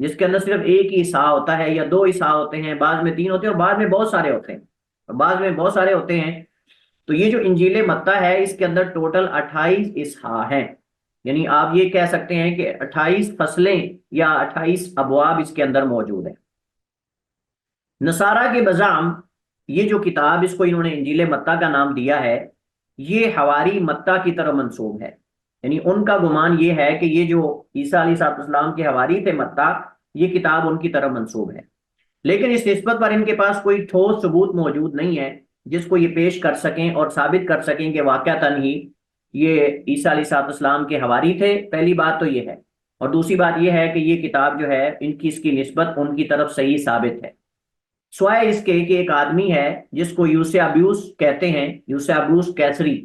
جس کے اندر صرف ایک ہی عیسیٰ ہوتا ہے یا دو عیسیٰ ہوتے ہیں، بعض میں 3 ہوتے ہیں اور بعض میں بہت سارے ہوتے ہیں، اور بعض میں بہت سارے ہوتے ہیں. تو یہ جو انجیل متی ہے اس کے اندر ٹوٹل 28 اصحاح ہیں. یعنی آپ یہ کہہ سکتے ہیں کہ 28 فصلیں یا 28 ابواب اس کے اندر موجود ہیں. نصارہ کے بزعم یہ جو کتاب، اس کو انہوں نے انجیل متی کا نام دیا ہے، یہ حواری متی کی طرف منسوب ہے. یعنی ان کا گمان یہ ہے کہ یہ جو عیسیٰ علیہ السلام کے حواری تھے متی، یہ کتاب ان کی طرف منسوب ہے. لیکن اس نسبت پر ان کے پاس کوئی ٹھوس ثبوت موجود نہیں ہے جس کو یہ پیش کر سکیں اور ثابت کر سکیں کہ واقعتاً ہی یہ عیسیٰ علیہ السلام کے حواری تھے. پہلی بات تو یہ ہے، اور دوسری بات یہ ہے کہ یہ کتاب جو ہے ان کی، اس کی نسبت ان کی طرف صحیح ثابت ہے، سوائے اس کے کہ ایک آدمی ہے جس کو یوسیابیوس کہتے ہیں، یوسیابیوس کیسری.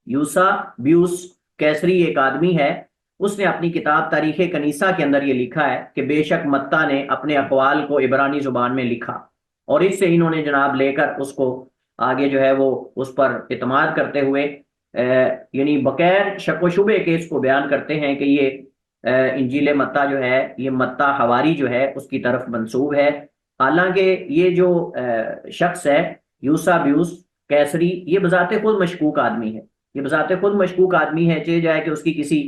یوسیابیوس کیسری ایک آدمی ہے، اس نے اپنی کتاب تاریخ کنیسہ کے اندر یہ لکھا ہے کہ بے شک متی نے اپنے اقوال کو عبرانی زبان میں لکھا، اور اس سے انہوں نے جناب لے کر اس کو آگے جو ہے وہ اس پر اعتماد کرتے ہوئے یعنی بغیر شک و شبے کے اس کو بیان کرتے ہیں کہ یہ انجیل متی جو ہے، یہ متی حواری جو ہے اس کی طرف منسوب ہے. حالانکہ یہ جو شخص ہے یوسیابیوس کیسری، یہ بذات خود مشکوک آدمی ہے، یہ بذات خود مشکوک آدمی ہے. چاہے جائے کہ اس کی کسی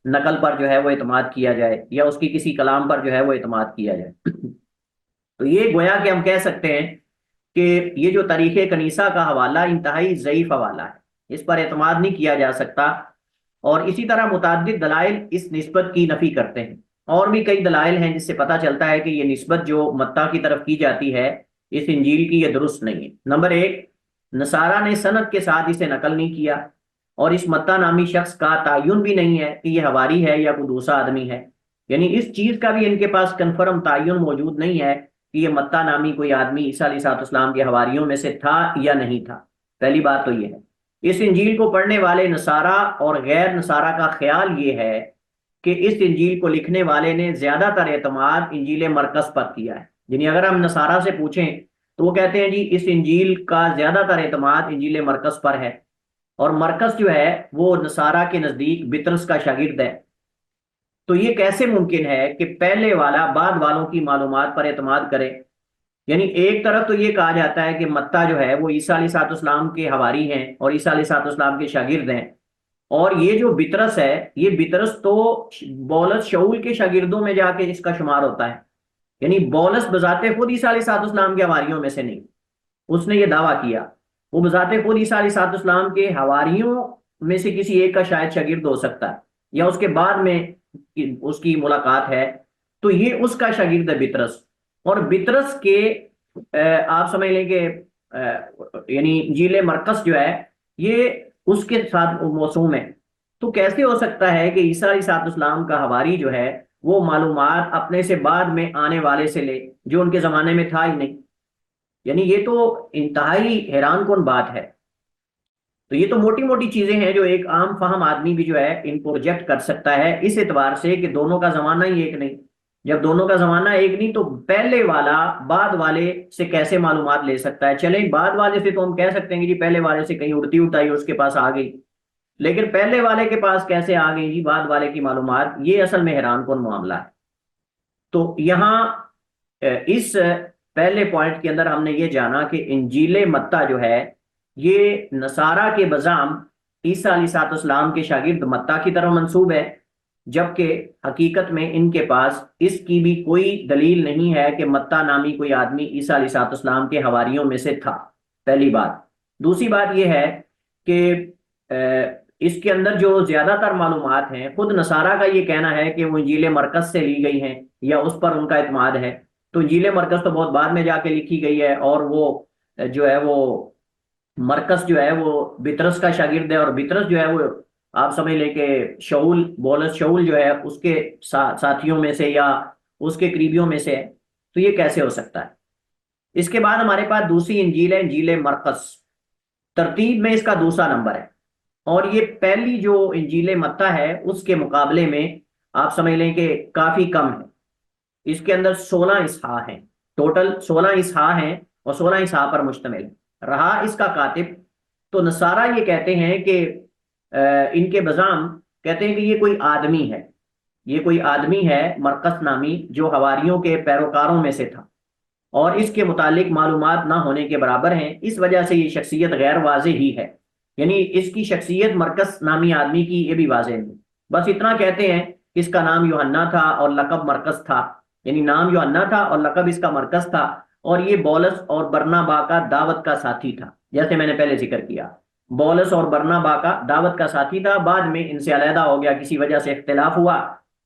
نقل پر جو ہے وہ اعتماد کیا جائے یا اس کی کسی کلام پر جو ہے وہ اعتماد کیا جائے. تو یہ گویا کہ ہم کہہ سکتے ہیں کہ یہ جو تاریخ کنیسہ کا حوالہ انتہائی ضعیف حوالہ ہے، اس پر اعتماد نہیں کیا جا سکتا. اور اسی طرح متعدد دلائل اس نسبت کی نفی کرتے ہیں. اور بھی کئی دلائل ہیں جس سے پتہ چلتا ہے کہ یہ نسبت جو متی کی طرف کی جاتی ہے اس انجیل کی، یہ درست نہیں ہے. نمبر 1، نصارہ نے سند کے ساتھ اسے نقل نہیں کیا، اور اس متی نامی شخص کا تعین بھی نہیں ہے کہ یہ حواری ہے یا کوئی دوسرا آدمی ہے. یعنی اس چیز کا بھی ان کے پاس کنفرم تعین موجود نہیں ہے کہ یہ متی نامی کوئی آدمی عیسیٰ علیہ السلام کے حواریوں میں سے تھا یا نہیں تھا. پہلی بات تو یہ ہے. اس انجیل کو پڑھنے والے نصارہ اور غیر نصارہ کا خیال یہ ہے کہ اس انجیل کو لکھنے والے نے زیادہ تر اعتماد انجیل مرقس پر کیا ہے. یعنی اگر ہم نصارہ سے پوچھیں تو وہ کہتے ہیں جی اس انجیل کا زیادہ تر اعتماد انجیل مرقس پر ہے، اور مرقس جو ہے وہ نصارہ کے نزدیک بطرس کا شاگرد ہے. تو یہ کیسے ممکن ہے کہ پہلے والا بعد والوں کی معلومات پر اعتماد کرے؟ یعنی ایک طرف تو یہ کہا جاتا ہے کہ متی جو ہے وہ عیسیٰ علیہ السلام کے حواری ہیں اور عیسیٰ علیہ السلام کے شاگرد ہیں، اور یہ جو بطرس ہے، یہ بطرس تو بولس شعول کے شاگردوں میں جا کے اس کا شمار ہوتا ہے. یعنی بولس بذات خود عیسیٰ علیہ السلام کے حواریوں میں سے نہیں، اس نے یہ دعویٰ کیا. وہ بذات خود عیسیٰ علیہ السلام کے حواریوں میں سے کسی ایک کا شاید شاگرد ہو سکتا ہے، یا اس کے بعد میں اس کی ملاقات ہے، تو یہ اس کا شاگرد ہے بطرس. اور بطرس کے آپ سمجھ لیں کہ یعنی انجیل مرقس جو ہے یہ اس کے ساتھ موسوم ہے. تو کیسے ہو سکتا ہے کہ عیسیٰ علیہ السلام کا حواری جو ہے وہ معلومات اپنے سے بعد میں آنے والے سے لے جو ان کے زمانے میں تھا ہی نہیں؟ یعنی یہ تو انتہائی حیران کن بات ہے. تو یہ تو موٹی موٹی چیزیں ہیں جو ایک عام فہم آدمی بھی جو ہے ان کو ریجیکٹ کر سکتا ہے، اس اعتبار سے کہ دونوں کا زمانہ ہی ایک نہیں. جب دونوں کا زمانہ ایک نہیں تو پہلے والا بعد والے سے کیسے معلومات لے سکتا ہے؟ چلیں بعد والے سے تو ہم کہہ سکتے ہیں کہ جی پہلے والے سے کہیں اڑتی اٹھائی اس کے پاس آ گئی، لیکن پہلے والے کے پاس کیسے آ گئی جی بعد والے کی معلومات؟ یہ اصل میں حیران کن معاملہ ہے. تو یہاں اس پہلے پوائنٹ کے اندر ہم نے یہ جانا کہ انجیل متی جو ہے یہ نصارہ کے بزعم عیسیٰ علیہ السلام کے شاگرد متی کی طرف منسوب ہے، جبکہ حقیقت میں ان کے پاس اس کی بھی کوئی دلیل نہیں ہے کہ متی نامی کوئی آدمی عیسیٰ علیہ السلام کے حواریوں میں سے تھا. پہلی بات. دوسری بات یہ ہے کہ اس کے اندر جو زیادہ تر معلومات ہیں خود نصارہ کا یہ کہنا ہے کہ وہ انجیل مرقس سے لی گئی ہیں یا اس پر ان کا اعتماد ہے. تو انجیل مرقس تو بہت بعد میں جا کے لکھی گئی ہے، اور وہ جو ہے وہ مرقس جو ہے وہ بطرس کا شاگرد ہے، اور بطرس جو ہے وہ آپ سمجھ لیں کہ شعول، بولس شعول جو ہے اس کے ساتھیوں میں سے یا اس کے قریبیوں میں سے ہے. تو یہ کیسے ہو سکتا ہے؟ اس کے بعد ہمارے پاس دوسری انجیل ہے، انجیل مرقس. ترتیب میں اس کا دوسرا نمبر ہے، اور یہ پہلی جو انجیل متی ہے اس کے مقابلے میں آپ سمجھ لیں کہ کافی کم ہے. اس کے اندر 16 اصحاح ہیں، ٹوٹل 16 اصحاح ہیں اور 16 اصحاح پر مشتمل ہے. رہا اس کا کاتب، تو نصارہ یہ کہتے ہیں کہ ان کے بزعم کہتے ہیں کہ یہ کوئی آدمی ہے. یہ کوئی آدمی ہے مرقس نامی جو حواریوں کے پیروکاروں میں سے تھا، اور اس کے متعلق معلومات نہ ہونے کے برابر ہیں، اس وجہ سے یہ شخصیت غیر واضح ہی ہے۔ یعنی اس کی شخصیت مرقس نامی آدمی کی یہ بھی واضح نہیں، بس اتنا کہتے ہیں کہ اس کا نام یوحنا تھا اور لقب مرقس تھا، یعنی نام یوحنا تھا اور لقب اس کا مرقس تھا، اور یہ بولس اور برنابا کا دعوت کا ساتھی تھا، جیسے میں نے پہلے ذکر کیا، بولس اور برنابا کا دعوت کا ساتھی تھا۔ بعد میں ان سے علیحدہ ہو گیا، کسی وجہ سے اختلاف ہوا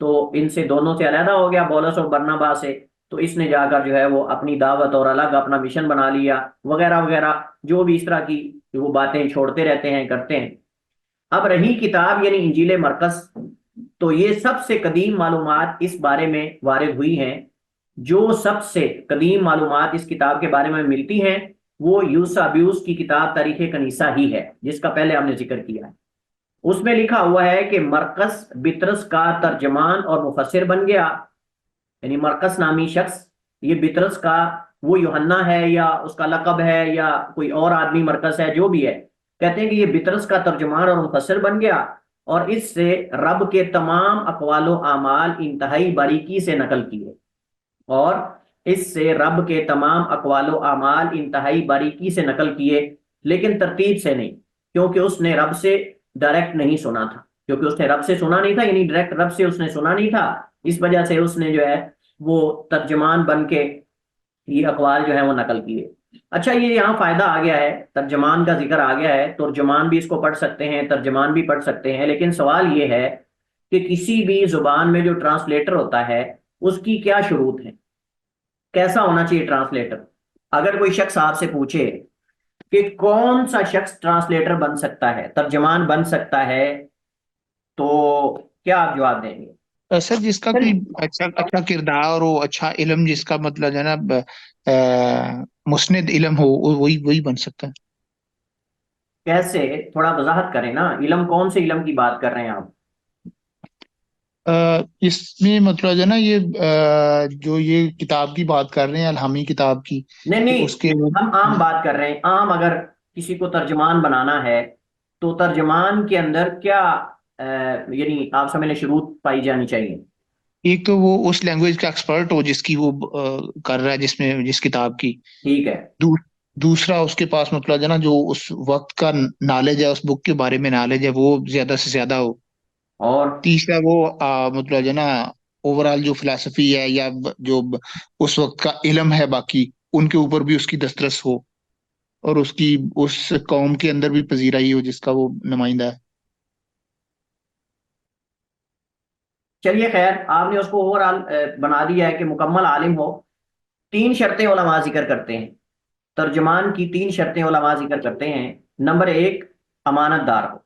تو ان سے دونوں سے علیحدہ ہو گیا، بولس اور برنابا سے، تو اس نے جا کر جو ہے وہ اپنی دعوت اور الگ اپنا مشن بنا لیا وغیرہ وغیرہ، جو بھی اس طرح کی وہ باتیں چھوڑتے رہتے ہیں، کرتے ہیں۔ اب رہی کتاب یعنی انجیل مرقس، تو یہ سب سے قدیم معلومات اس بارے میں وارد ہوئی ہیں۔ جو سب سے قدیم معلومات اس کتاب کے بارے میں ملتی ہیں وہ یوسابیوس کی کتاب تاریخ کنیسہ ہی ہے، جس کا پہلے ہم نے ذکر کیا ہے۔ اس میں لکھا ہوا ہے کہ مرقس بطرس کا ترجمان اور مفسر بن گیا، یعنی مرقس نامی شخص، یہ بطرس کا وہ یوحنا ہے یا اس کا لقب ہے یا کوئی اور آدمی مرقس ہے، جو بھی ہے، کہتے ہیں کہ یہ بطرس کا ترجمان اور مفسر بن گیا، اور اس سے رب کے تمام اقوال و اعمال انتہائی باریکی سے نقل کیے، اور اس سے رب کے تمام اقوال و اعمال انتہائی باریکی سے نقل کیے، لیکن ترتیب سے نہیں، کیونکہ اس نے رب سے ڈائریکٹ نہیں سنا تھا، کیونکہ اس نے رب سے سنا نہیں تھا، یعنی ڈائریکٹ رب سے اس نے سنا نہیں تھا، اس وجہ سے اس نے جو ہے وہ ترجمان بن کے یہ اقوال جو ہے وہ نقل کیے۔ اچھا، یہ یہاں فائدہ آ گیا ہے، ترجمان کا ذکر آ گیا ہے، ترجمان بھی اس کو پڑھ سکتے ہیں، ترجمان بھی پڑھ سکتے ہیں، لیکن سوال یہ ہے کہ کسی بھی زبان میں جو ٹرانسلیٹر ہوتا ہے اس کی کیا شروط ہے، کیسا ہونا چاہیے ٹرانسلیٹر؟ اگر کوئی شخص آپ سے پوچھے کہ کون سا شخص ٹرانسلیٹر بن سکتا ہے، ترجمان بن سکتا ہے، تو کیا آپ جواب دیں گے؟ سر جس کا کوئی اچھا کردار ہو، اچھا علم، جس کا مطلب ہے نا مسند علم ہو، وہی بن سکتا ہے۔ کیسے؟ تھوڑا وضاحت کریں نا، علم کون سے علم کی بات کر رہے ہیں آپ؟ اس میں مطلب ہے نا جو یہ کتاب کی بات کر رہے ہیں، الہامی کتاب کی، نہیں کہ نہیں، اس کے ہم عام بات کر رہے ہیں، عام اگر کسی کو ترجمان بنانا ہے تو ترجمان کے اندر کیا یعنی آپ سمجھ لیں شروط پائی جانی چاہیے؟ ایک تو وہ اس لینگویج کا ایکسپرٹ ہو جس کی وہ کر رہا ہے، جس کتاب کی۔ ٹھیک ہے۔ دوسرا اس کے پاس مطلب ہے نا جو اس وقت کا نالج ہے، اس بک کے بارے میں نالج ہے، وہ زیادہ سے زیادہ ہو۔ اور تیسرا وہ مطلب ہے نا اوور آل جو فلسفی ہے یا جو اس وقت کا علم ہے باقی ان کے اوپر بھی اس کی دسترس ہو، اور اس کی اس قوم کے اندر بھی پذیرائی ہو جس کا وہ نمائندہ ہے۔ چلیے خیر، آپ نے اس کو اوور آل بنا دیا ہے کہ مکمل عالم ہو۔ تین شرطیں علماء ذکر کرتے ہیں، ترجمان کی تین شرطیں علماء ذکر کرتے ہیں۔ نمبر ایک، امانت دار ہو،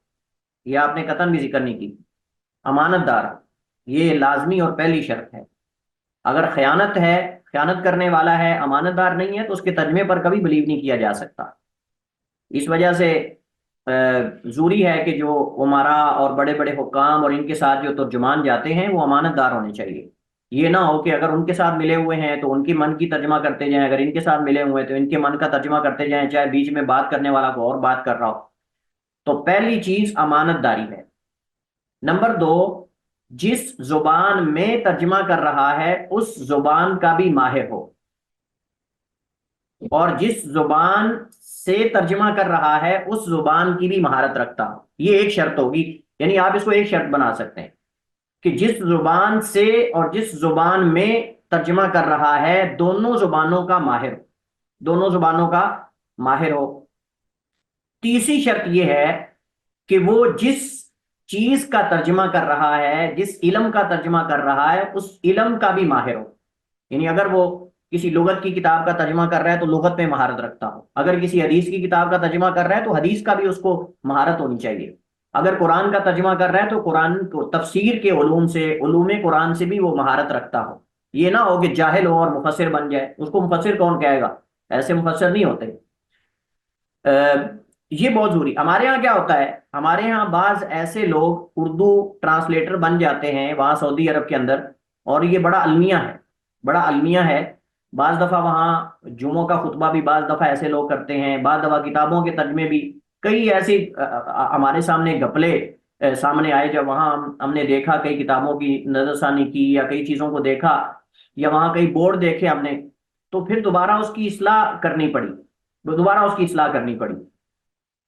یہ آپ نے قطعاً بھی ذکر نہیں کی، امانت دار ہو، یہ لازمی اور پہلی شرط ہے۔ اگر خیانت ہے، خیانت کرنے والا ہے، امانت دار نہیں ہے، تو اس کے ترجمے پر کبھی بلیو نہیں کیا جا سکتا۔ اس وجہ سے ضروری ہے کہ جو عمرا اور بڑے بڑے حکام اور ان کے ساتھ جو ترجمان جاتے ہیں وہ امانت دار ہونے چاہیے۔ یہ نہ ہو کہ اگر ان کے ساتھ ملے ہوئے ہیں تو ان کی من کی ترجمہ کرتے جائیں، اگر ان کے ساتھ ملے ہوئے ہیں تو ان کے من کا ترجمہ کرتے جائیں، چاہے بیچ میں بات کرنے والا کو اور بات کر رہا ہو۔ تو پہلی چیز امانت داری ہے۔ نمبر دو، جس زبان میں ترجمہ کر رہا ہے اس زبان کا بھی ماہر ہو، اور جس زبان سے ترجمہ کر رہا ہے اس زبان کی بھی مہارت رکھتا ہو۔ یہ ایک شرط ہوگی، یعنی آپ اس کو ایک شرط بنا سکتے ہیں کہ جس زبان سے اور جس زبان میں ترجمہ کر رہا ہے دونوں زبانوں کا ماہر ہو، دونوں زبانوں کا ماہر ہو۔ تیسری شرط یہ ہے کہ وہ جس چیز کا ترجمہ کر رہا ہے، جس علم کا ترجمہ کر رہا ہے اس علم کا بھی ماہر ہو، یعنی اگر وہ کسی لغت کی کتاب کا ترجمہ کر رہا ہے تو لغت میں مہارت رکھتا ہو، اگر کسی حدیث کی کتاب کا ترجمہ کر رہا ہے تو حدیث کا بھی اس کو مہارت ہونی چاہیے، اگر قرآن کا ترجمہ کر رہا ہے تو قرآن کو تفسیر کے علوم سے، علوم قرآن سے بھی وہ مہارت رکھتا ہو۔ یہ نہ ہو کہ جاہل ہو اور مفسر بن جائے، اس کو مفسر کون کہے گا؟ ایسے مفسر نہیں ہوتے۔ یہ بہت ضروری۔ ہمارے ہاں کیا ہوتا ہے، ہمارے ہاں بعض ایسے لوگ اردو ٹرانسلیٹر بن جاتے ہیں وہاں سعودی عرب کے اندر، اور یہ بڑا المیہ ہے، بڑا المیہ ہے۔ بعض دفعہ وہاں جمعوں کا خطبہ بھی بعض دفعہ ایسے لوگ کرتے ہیں، بعض دفعہ کتابوں کے ترجمے بھی، کئی ایسی ہمارے سامنے گپلے سامنے آئے، جب وہاں ہم نے دیکھا کئی کتابوں کی نظر ثانی کی یا کئی چیزوں کو دیکھا یا وہاں کئی بورڈ دیکھے ہم نے، تو پھر دوبارہ اس کی اصلاح کرنی پڑی، دوبارہ اس کی اصلاح کرنی پڑی۔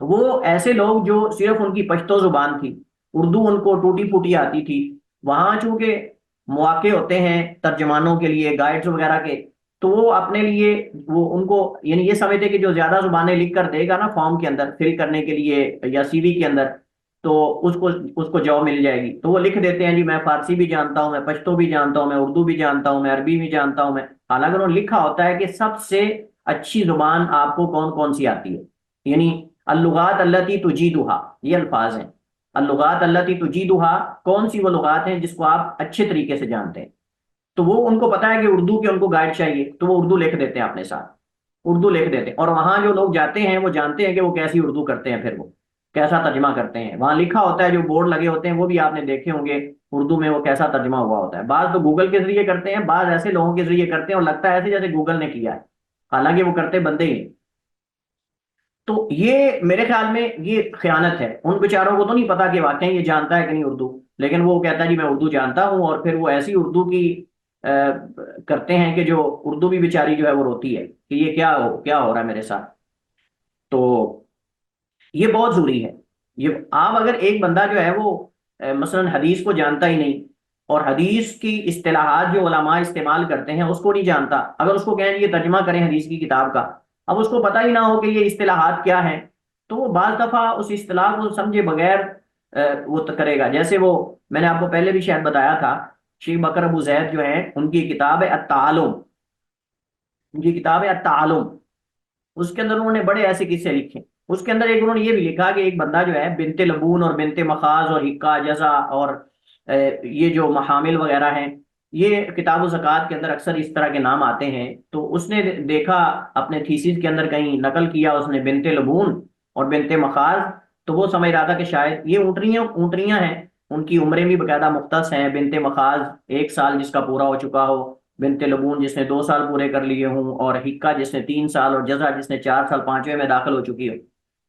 وہ ایسے لوگ جو صرف ان کی پشتو زبان تھی، اردو ان کو ٹوٹی پھوٹی آتی تھی، وہاں چونکہ مواقع ہوتے ہیں ترجمانوں کے لیے، گائیڈز وغیرہ کے، تو وہ اپنے لیے وہ ان کو یعنی یہ سمجھتے کہ جو زیادہ زبانیں لکھ کر دے گا نا فارم کے اندر فل کرنے کے لیے یا سی وی کے اندر، تو اس کو جاب مل جائے گی، تو وہ لکھ دیتے ہیں جی میں فارسی بھی جانتا ہوں، میں پشتو بھی جانتا ہوں، میں اردو بھی جانتا ہوں، میں عربی بھی جانتا ہوں، میں حالانکہ انہوں نے لکھا ہوتا ہے کہ سب سے اچھی زبان آپ کو کون کون سی آتی ہے، یعنی اللغات التی تجیدہا، یہ الفاظ ہیں، اللغات التی تجیدہا، کون سی وہ لغات ہیں جس کو آپ اچھے طریقے سے جانتے ہیں۔ تو وہ ان کو پتا ہے کہ اردو کے ان کو گائیڈ چاہیے، تو وہ اردو لکھ دیتے ہیں اپنے ساتھ، اردو لکھ دیتے ہیں، اور وہاں جو لوگ جاتے ہیں وہ جانتے ہیں کہ وہ کیسی اردو کرتے ہیں، پھر وہ کیسا ترجمہ کرتے ہیں، وہاں لکھا ہوتا ہے، جو بورڈ لگے ہوتے ہیں وہ بھی آپ نے دیکھے ہوں گے اردو میں وہ کیسا ترجمہ ہوا ہوتا ہے۔ بعض تو گوگل کے ذریعے کرتے ہیں، بعض ایسے لوگوں کے ذریعے کرتے ہیں اور لگتا ہے ایسے جیسے گوگل نے کیا ہے، حالانکہ وہ کرتے بندے ہی ہیں۔ تو یہ میرے خیال میں یہ خیانت ہے، ان بیچاروں کو تو نہیں پتا کہ واقعی یہ جانتا ہے کہ نہیں اردو، لیکن وہ کہتا ہے جی میں اردو جانتا ہوں، اور پھر وہ ایسی اردو کی کرتے ہیں کہ جو اردو بھی بیچاری جو ہے وہ روتی ہے کہ یہ کیا ہو رہا ہے میرے ساتھ۔ تو یہ بہت ضروری ہے، یہ آپ اگر ایک بندہ جو ہے وہ مثلا حدیث کو جانتا ہی نہیں، اور حدیث کی اصطلاحات جو علماء استعمال کرتے ہیں اس کو نہیں جانتا، اگر اس کو کہیں یہ ترجمہ کریں حدیث کی کتاب کا، اب اس کو پتہ ہی نہ ہو کہ یہ اصطلاحات کیا ہیں، تو وہ بعض دفعہ اس اصطلاح کو سمجھے بغیر وہ کرے گا۔ جیسے وہ میں نے آپ کو پہلے بھی شاید بتایا تھا، شیخ بکر ابو زید جو ہیں ان کی کتاب ہے التعالم، ان کی کتاب ہے التعالم، اس کے اندر انہوں نے بڑے ایسے قصے لکھے، اس کے اندر ایک انہوں نے یہ بھی لکھا کہ ایک بندہ جو ہے بنت لبون اور بنت مخاض اور حقہ جزا اور یہ جو محامل وغیرہ ہیں، یہ کتاب و زکوٰۃ کے اندر اکثر اس طرح کے نام آتے ہیں، تو اس نے دیکھا اپنے تھیسس کے اندر کہیں نقل کیا اس نے بنت لبون اور بنت مخاض، تو وہ سمجھ رہا تھا کہ شاید یہ اونٹنیاں ہیں، ان کی عمریں بھی باقاعدہ مختص ہیں، بنت مخاض 1 سال جس کا پورا ہو چکا ہو، بنت لبون جس نے 2 سال پورے کر لیے ہوں، اور حقہ جس نے 3 سال، اور جزا جس نے 4 سال 5ویں میں داخل ہو چکی ہو۔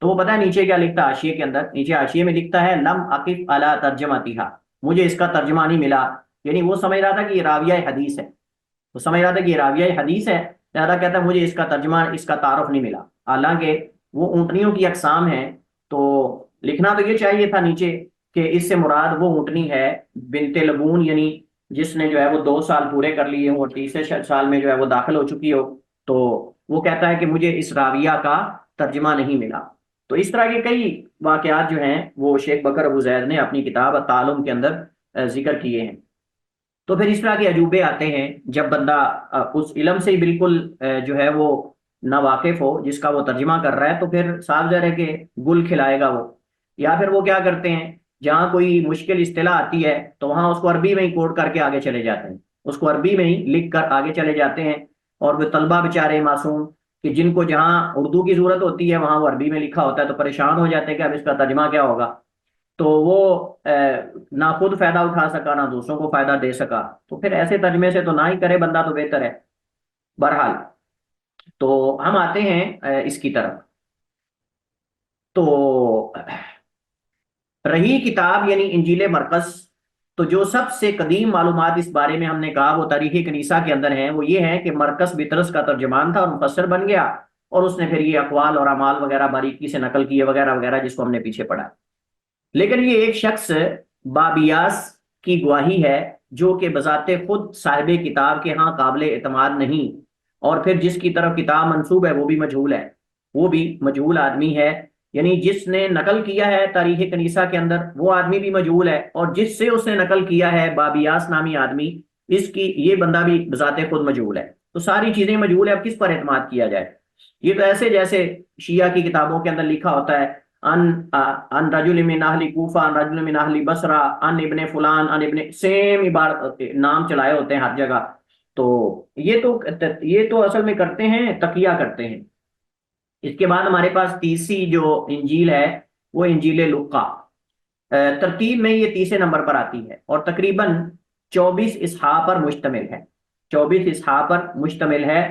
تو وہ پتہ ہے نیچے کیا لکھتا ہے حاشیے کے اندر، نیچے حاشیے میں لکھتا ہے لم اقف علی ترجمتھا، مجھے اس کا ترجمہ نہیں ملا، یعنی وہ سمجھ رہا تھا کہ یہ راویہ حدیث ہے، وہ سمجھ رہا تھا کہ یہ راویہ حدیث ہے، لہذا کہتا ہے مجھے اس کا ترجمہ، اس کا تعارف نہیں ملا، حالانکہ وہ اونٹنیوں کی اقسام ہیں، تو لکھنا تو یہ چاہیے تھا نیچے کہ اس سے مراد وہ اونٹنی ہے بنت لبون، یعنی جس نے جو ہے وہ 2 سال پورے کر لیے ہوں اور تیسرے سال میں جو ہے وہ داخل ہو چکی ہو، تو وہ کہتا ہے کہ مجھے اس راویہ کا ترجمہ نہیں ملا۔ تو اس طرح کے کئی واقعات جو ہیں وہ شیخ بکر ابو زید نے اپنی کتاب التعالم کے اندر ذکر کیے ہیں۔ تو پھر اس طرح کے عجوبے آتے ہیں جب بندہ اس علم سے ہی بالکل جو ہے وہ نہ واقف ہو جس کا وہ ترجمہ کر رہا ہے، تو پھر صاف ظاہر ہے کہ گل کھلائے گا وہ، یا پھر وہ کیا کرتے ہیں جہاں کوئی مشکل اصطلاح آتی ہے تو وہاں اس کو عربی میں ہی کوٹ کر کے آگے چلے جاتے ہیں، اس کو عربی میں ہی لکھ کر آگے چلے جاتے ہیں، اور وہ طلبہ بیچارے معصوم کہ جن کو جہاں اردو کی ضرورت ہوتی ہے وہاں وہ عربی میں لکھا ہوتا ہے تو پریشان ہو جاتے ہیں کہ اب اس کا ترجمہ کیا ہوگا، تو وہ نہ خود فائدہ اٹھا سکا نہ دوسروں کو فائدہ دے سکا، تو پھر ایسے ترجمے سے تو نہ ہی کرے بندہ تو بہتر ہے۔ بہرحال تو ہم آتے ہیں اس کی طرف، تو رہی کتاب یعنی انجیل مرقس، تو جو سب سے قدیم معلومات اس بارے میں ہم نے کہا وہ تاریخ کنیسہ کے اندر ہیں، وہ یہ ہے کہ مرقس بطرس کا ترجمان تھا اور مفسر بن گیا، اور اس نے پھر یہ اقوال اور اعمال وغیرہ باریکی سے نقل کیے وغیرہ وغیرہ جس کو ہم نے پیچھے پڑھا۔ لیکن یہ ایک شخص بابیاس کی گواہی ہے جو کہ بذات خود صاحب کتاب کے ہاں قابل اعتماد نہیں، اور پھر جس کی طرف کتاب منسوب ہے وہ بھی مجہول ہے، وہ بھی مجہول آدمی ہے، یعنی جس نے نقل کیا ہے تاریخ کنیسہ کے اندر وہ آدمی بھی مجہول ہے، اور جس سے اس نے نقل کیا ہے بابیاس نامی آدمی، اس کی یہ بندہ بھی بذات خود مجہول ہے، تو ساری چیزیں مجہول ہے، اب کس پر اعتماد کیا جائے؟ یہ تو ایسے جیسے شیعہ کی کتابوں کے اندر لکھا ہوتا ہے ان رجل من اہل کوفہ، ان رجل من اہل بصرہ، ان ابن فلان، ان ابن، سیم عبارت نام چلائے ہوتے ہیں ہر جگہ، تو یہ تو اصل میں کرتے ہیں تقیہ کرتے ہیں۔ اس کے بعد ہمارے پاس تیسری جو انجیل ہے وہ انجیل لوقا، ترتیب میں یہ تیسرے نمبر پر آتی ہے اور تقریباً 24 اصحاح پر مشتمل ہے، 24 اصحاح پر مشتمل ہے،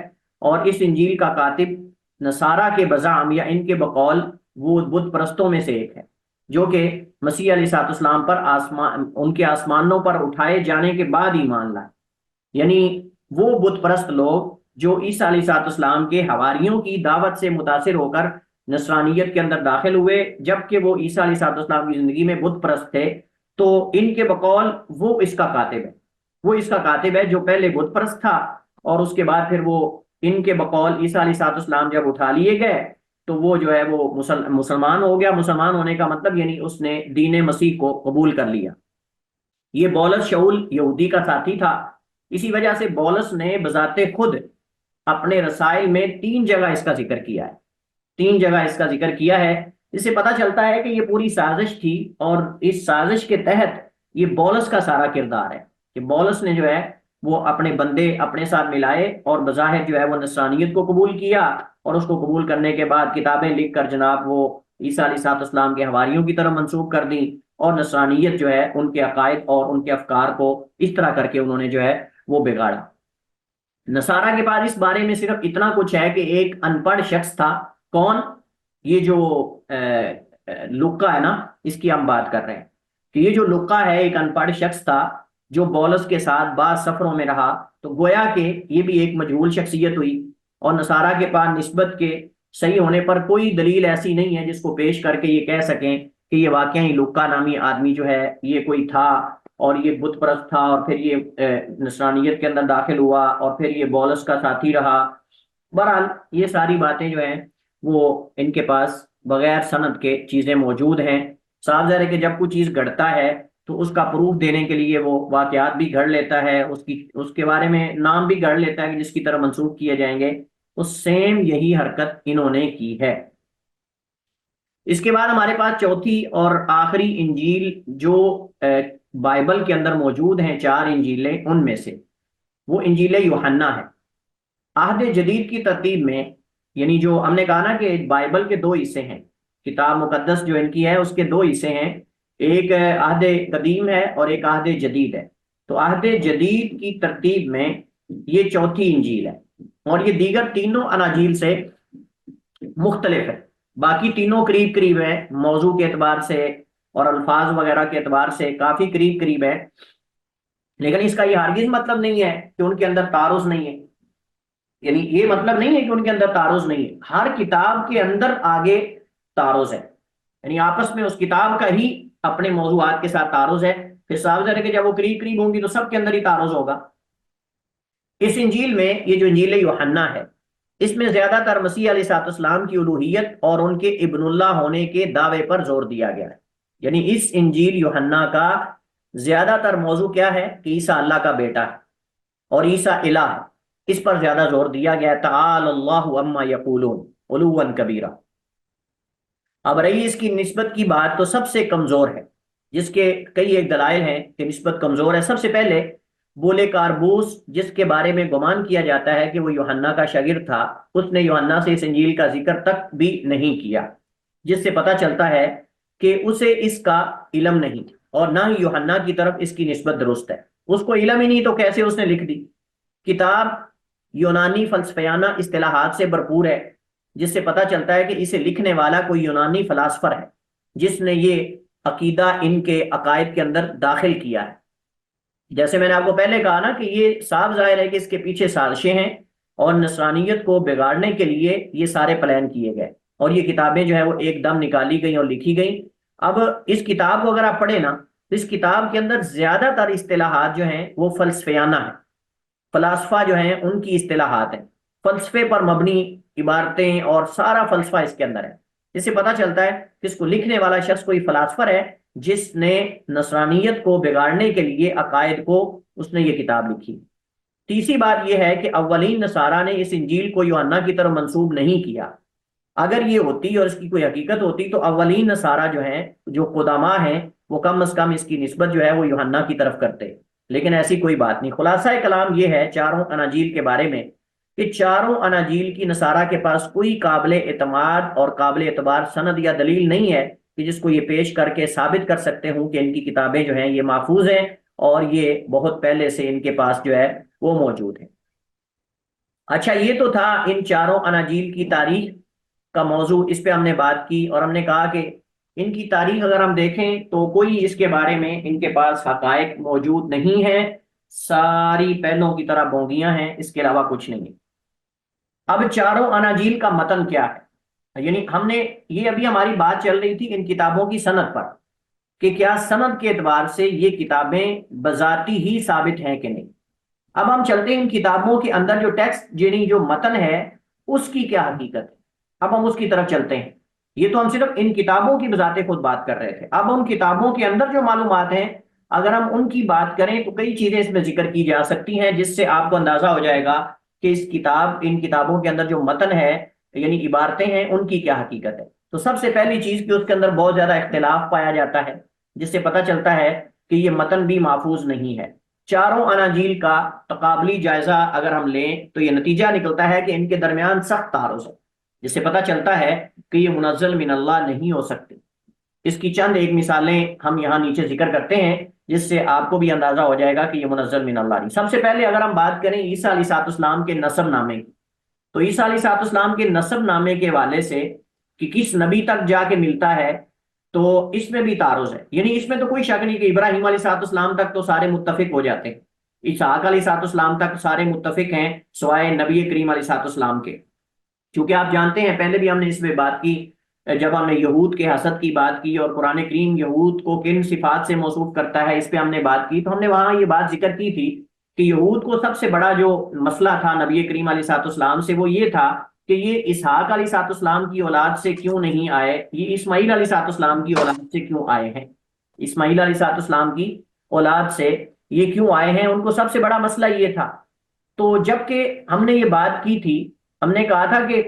اور اس انجیل کا کاتب نصارہ کے بزعم یا ان کے بقول وہ بت پرستوں میں سے ایک ہے، جو کہ مسیح علیہ الصلوۃ والسلام پر ان کے آسمانوں پر اٹھائے جانے کے بعد ایمان لائے، یعنی وہ بت پرست لوگ جو عیسیٰ علیہ الصلوۃ والسلام کے حواریوں کی دعوت سے متاثر ہو کر نصرانیت کے اندر داخل ہوئے، جبکہ وہ عیسیٰ علیہ الصلوۃ والسلام کی زندگی میں بت پرست تھے، تو ان کے بقول وہ اس کا کاتب ہے، وہ اس کا کاتب ہے جو پہلے بت پرست تھا، اور اس کے بعد پھر وہ ان کے بقول عیسیٰ علیہ الصلوۃ والسلام جب اٹھا لیے گئے تو وہ جو ہے وہ مسلمان ہو گیا۔ مسلمان ہونے کا مطلب یعنی اس نے دین مسیح کو قبول کر لیا۔ یہ بولس شاول یہودی کا ساتھی تھا، اسی وجہ سے بولس نے بذات خود اپنے رسائل میں 3 جگہ اس کا ذکر کیا ہے، 3 جگہ اس کا ذکر کیا ہے، اس سے پتہ چلتا ہے کہ یہ پوری سازش تھی، اور اس سازش کے تحت یہ بولس کا سارا کردار ہے کہ بولس نے جو ہے وہ اپنے بندے اپنے ساتھ ملائے، اور بظاہر جو ہے وہ نصرانیت کو قبول کیا، اور اس کو قبول کرنے کے بعد کتابیں لکھ کر جناب وہ عیسیٰ علیہ الصلوۃ والسلام کے حواریوں کی طرف منسوب کر دیں، اور نصرانیت جو ہے ان کے عقائد اور ان کے افکار کو اس طرح کر کے انہوں نے جو ہے وہ بگاڑا۔ نصارہ کے پاس اس بارے میں صرف اتنا کچھ ہے کہ ایک ان پڑھ شخص تھا، کون؟ یہ جو لوکا ہے نا، اس کی ہم بات کر رہے ہیں کہ یہ جو لوکا ہے ایک ان پڑھ شخص تھا جو بولس کے ساتھ بعض سفروں میں رہا، تو گویا کہ یہ بھی ایک مجہول شخصیت ہوئی، اور نصارہ کے پاس نسبت کے صحیح ہونے پر کوئی دلیل ایسی نہیں ہے جس کو پیش کر کے یہ کہہ سکیں کہ یہ واقعی لوکا نامی آدمی جو ہے یہ کوئی تھا، اور یہ بت پرست تھا، اور پھر یہ نصرانیت کے اندر داخل ہوا، اور پھر یہ بولس کا ساتھی رہا۔ بہرحال یہ ساری باتیں جو ہیں وہ ان کے پاس بغیر سند کے چیزیں موجود ہیں۔ صاف ظاہر ہے کہ جب کوئی چیز گھڑتا ہے تو اس کا پروف دینے کے لیے وہ واقعات بھی گھڑ لیتا ہے، اس کے بارے میں نام بھی گھڑ لیتا ہے کہ جس کی طرح منسوخ کیے جائیں گے، تو سیم یہی حرکت انہوں نے کی ہے۔ اس کے بعد ہمارے پاس چوتھی اور آخری انجیل جو بائبل کے اندر موجود ہیں، 4 انجیلیں، ان میں سے وہ انجیل یوحنا ہے۔ عہد جدید کی ترتیب میں، یعنی جو ہم نے کہا نا کہ بائبل کے 2 حصے ہیں، کتاب مقدس جو ان کی ہے اس کے 2 حصے ہیں، ایک عہد قدیم ہے اور ایک عہد جدید ہے۔ تو عہد جدید کی ترتیب میں یہ چوتھی انجیل ہے، اور یہ دیگر تینوں اناجیل سے مختلف ہے۔ باقی تینوں قریب قریب ہیں، موضوع کے اعتبار سے اور الفاظ وغیرہ کے اعتبار سے کافی قریب قریب ہے، لیکن اس کا یہ ہرگز مطلب نہیں ہے کہ ان کے اندر تعارض نہیں ہے، یعنی یہ مطلب نہیں ہے کہ ان کے اندر تعارض نہیں ہے، ہر کتاب کے اندر آگے تعارض ہے، یعنی آپس میں اس کتاب کا ہی اپنے موضوعات کے ساتھ تعارض ہے، پھر صاف ظاہر ہے کہ جب وہ قریب قریب ہوں گی تو سب کے اندر ہی تعارض ہوگا۔ اس انجیل میں یہ جو انجیل یوحنا ہے، اس میں زیادہ تر مسیح علیہ الصلوۃ والسلام کی الوہیت اور ان کے ابن اللہ ہونے کے دعوے پر زور دیا گیا ہے، یعنی اس انجیل یوحنا کا زیادہ تر موضوع کیا ہے کہ عیسیٰ اللہ کا بیٹا ہے اور عیسیٰ الہ ہے، اس پر زیادہ زور دیا گیا ہے۔ تعالی اللہ عما یقولون علوا کبیرا۔ اب رہی اس کی نسبت کی بات، تو سب سے کمزور ہے، جس کے کئی ایک دلائل ہیں کہ نسبت کمزور ہے۔ سب سے پہلے بولے کاربوس، جس کے بارے میں گمان کیا جاتا ہے کہ وہ یوحنا کا شاگرد تھا، اس نے یوحنا سے اس انجیل کا ذکر تک بھی نہیں کیا، جس سے پتہ چلتا ہے کہ اسے اس کا علم نہیں، اور نہ ہی یوحنا کی طرف اس کی نسبت درست ہے۔ اس کو علم ہی نہیں تو کیسے اس نے لکھ دی؟ کتاب یونانی فلسفیانہ اصطلاحات سے بھرپور ہے، جس سے پتہ چلتا ہے کہ اسے لکھنے والا کوئی یونانی فلاسفر ہے جس نے یہ عقیدہ ان کے عقائد کے اندر داخل کیا ہے۔ جیسے میں نے آپ کو پہلے کہا نا کہ یہ صاف ظاہر ہے کہ اس کے پیچھے سازشیں ہیں، اور نصرانیت کو بگاڑنے کے لیے یہ سارے پلان کیے گئے، اور یہ کتابیں جو ہے وہ ایک دم نکالی گئیں اور لکھی گئیں۔ اب اس کتاب کو اگر آپ پڑھیں نا، تو اس کتاب کے اندر زیادہ تر اصطلاحات جو ہیں وہ فلسفیانہ ہیں، فلاسفہ جو ہیں ان کی اصطلاحات ہیں، فلسفے پر مبنی عبارتیں اور سارا فلسفہ اس کے اندر ہے۔ اس سے پتہ چلتا ہے کہ اس کو لکھنے والا شخص کوئی فلاسفر ہے جس نے نصرانیت کو بگاڑنے کے لیے عقائد کو اس نے یہ کتاب لکھی۔ تیسری بات یہ ہے کہ اولین نصارہ نے اس انجیل کو یوحنا کی طرف منسوب نہیں کیا۔ اگر یہ ہوتی اور اس کی کوئی حقیقت ہوتی تو اولین نصارہ جو ہیں، جو قداماء ہیں، وہ کم از کم اس کی نسبت جو ہے وہ یوحنا کی طرف کرتے، لیکن ایسی کوئی بات نہیں۔ خلاصہ کلام یہ ہے چاروں اناجیل کے بارے میں کہ چاروں اناجیل کی نصارہ کے پاس کوئی قابل اعتماد اور قابل اعتبار سند یا دلیل نہیں ہے کہ جس کو یہ پیش کر کے ثابت کر سکتے ہوں کہ ان کی کتابیں جو ہیں یہ محفوظ ہیں اور یہ بہت پہلے سے ان کے پاس جو ہے وہ موجود ہیں۔ اچھا، یہ تو تھا ان چاروں اناجیل کی تاریخ کا موضوع، اس پہ ہم نے بات کی، اور ہم نے کہا کہ ان کی تاریخ اگر ہم دیکھیں تو کوئی اس کے بارے میں ان کے پاس حقائق موجود نہیں ہے، ساری پہلوں کی طرح بونگیاں ہیں، اس کے علاوہ کچھ نہیں ہے۔ اب چاروں اناجیل کا متن کیا ہے؟ یعنی ہم نے یہ ابھی ہماری بات چل رہی تھی ان کتابوں کی سند پر کہ کیا سند کے اعتبار سے یہ کتابیں بذاتی ہی ثابت ہیں کہ نہیں۔ اب ہم چلتے ہیں ان کتابوں کے اندر جو ٹیکسٹ یعنی جو متن ہے اس کی کیا حقیقت ہے، اب ہم اس کی طرف چلتے ہیں۔ یہ تو ہم صرف ان کتابوں کی بذات خود بات کر رہے تھے، اب ہم کتابوں کے اندر جو معلومات ہیں اگر ہم ان کی بات کریں تو کئی چیزیں اس میں ذکر کی جا سکتی ہیں جس سے آپ کو اندازہ ہو جائے گا کہ ان کتابوں کے اندر جو متن ہے یعنی عبارتیں ہیں ان کی کیا حقیقت ہے۔ تو سب سے پہلی چیز کہ اس کے اندر بہت زیادہ اختلاف پایا جاتا ہے، جس سے پتہ چلتا ہے کہ یہ متن بھی محفوظ نہیں ہے۔ چاروں اناجیل کا تقابلی جائزہ اگر ہم لیں تو یہ نتیجہ نکلتا ہے کہ ان کے درمیان سخت تعارض ہے، جس سے پتہ چلتا ہے کہ یہ منزل من اللہ نہیں ہو سکتے۔ اس کی چند ایک مثالیں ہم یہاں نیچے ذکر کرتے ہیں جس سے آپ کو بھی اندازہ ہو جائے گا کہ یہ منزل من اللہ نہیں۔ سب سے پہلے اگر ہم بات کریں عیسیٰ علیہ السلام کے نسب نامے کی، تو عیسیٰ علیہ السلام کے نسب نامے کے حوالے سے کہ کس نبی تک جا کے ملتا ہے تو اس میں بھی تعارض ہے۔ یعنی اس میں تو کوئی شک نہیں کہ ابراہیم علیہ السلام تک تو سارے متفق ہو جاتے ہیں، اسحاق علیہ السلام تک سارے متفق ہیں سوائے نبی کریم علیہ السلام کے۔ چونکہ آپ جانتے ہیں پہلے بھی ہم نے اس میں بات کی جب ہم نے یہود کے حسد کی بات کی اور قرآن کریم یہود کو کن صفات سے موصوف کرتا ہے اس پہ ہم نے بات کی، تو ہم نے وہاں یہ بات ذکر کی تھی کہ یہود کو سب سے بڑا جو مسئلہ تھا نبی کریم علیہ السلام سے وہ یہ تھا کہ یہ اسحاق علیہ السلام کی اولاد سے کیوں نہیں آئے، یہ اسماعیل علیہ السلام کی اولاد سے کیوں آئے ہیں، اسماعیل علیہ السلام کی اولاد سے یہ کیوں آئے ہیں، ان کو سب سے بڑا مسئلہ یہ تھا۔ تو جب کہ ہم نے یہ بات کی تھی ہم نے کہا تھا کہ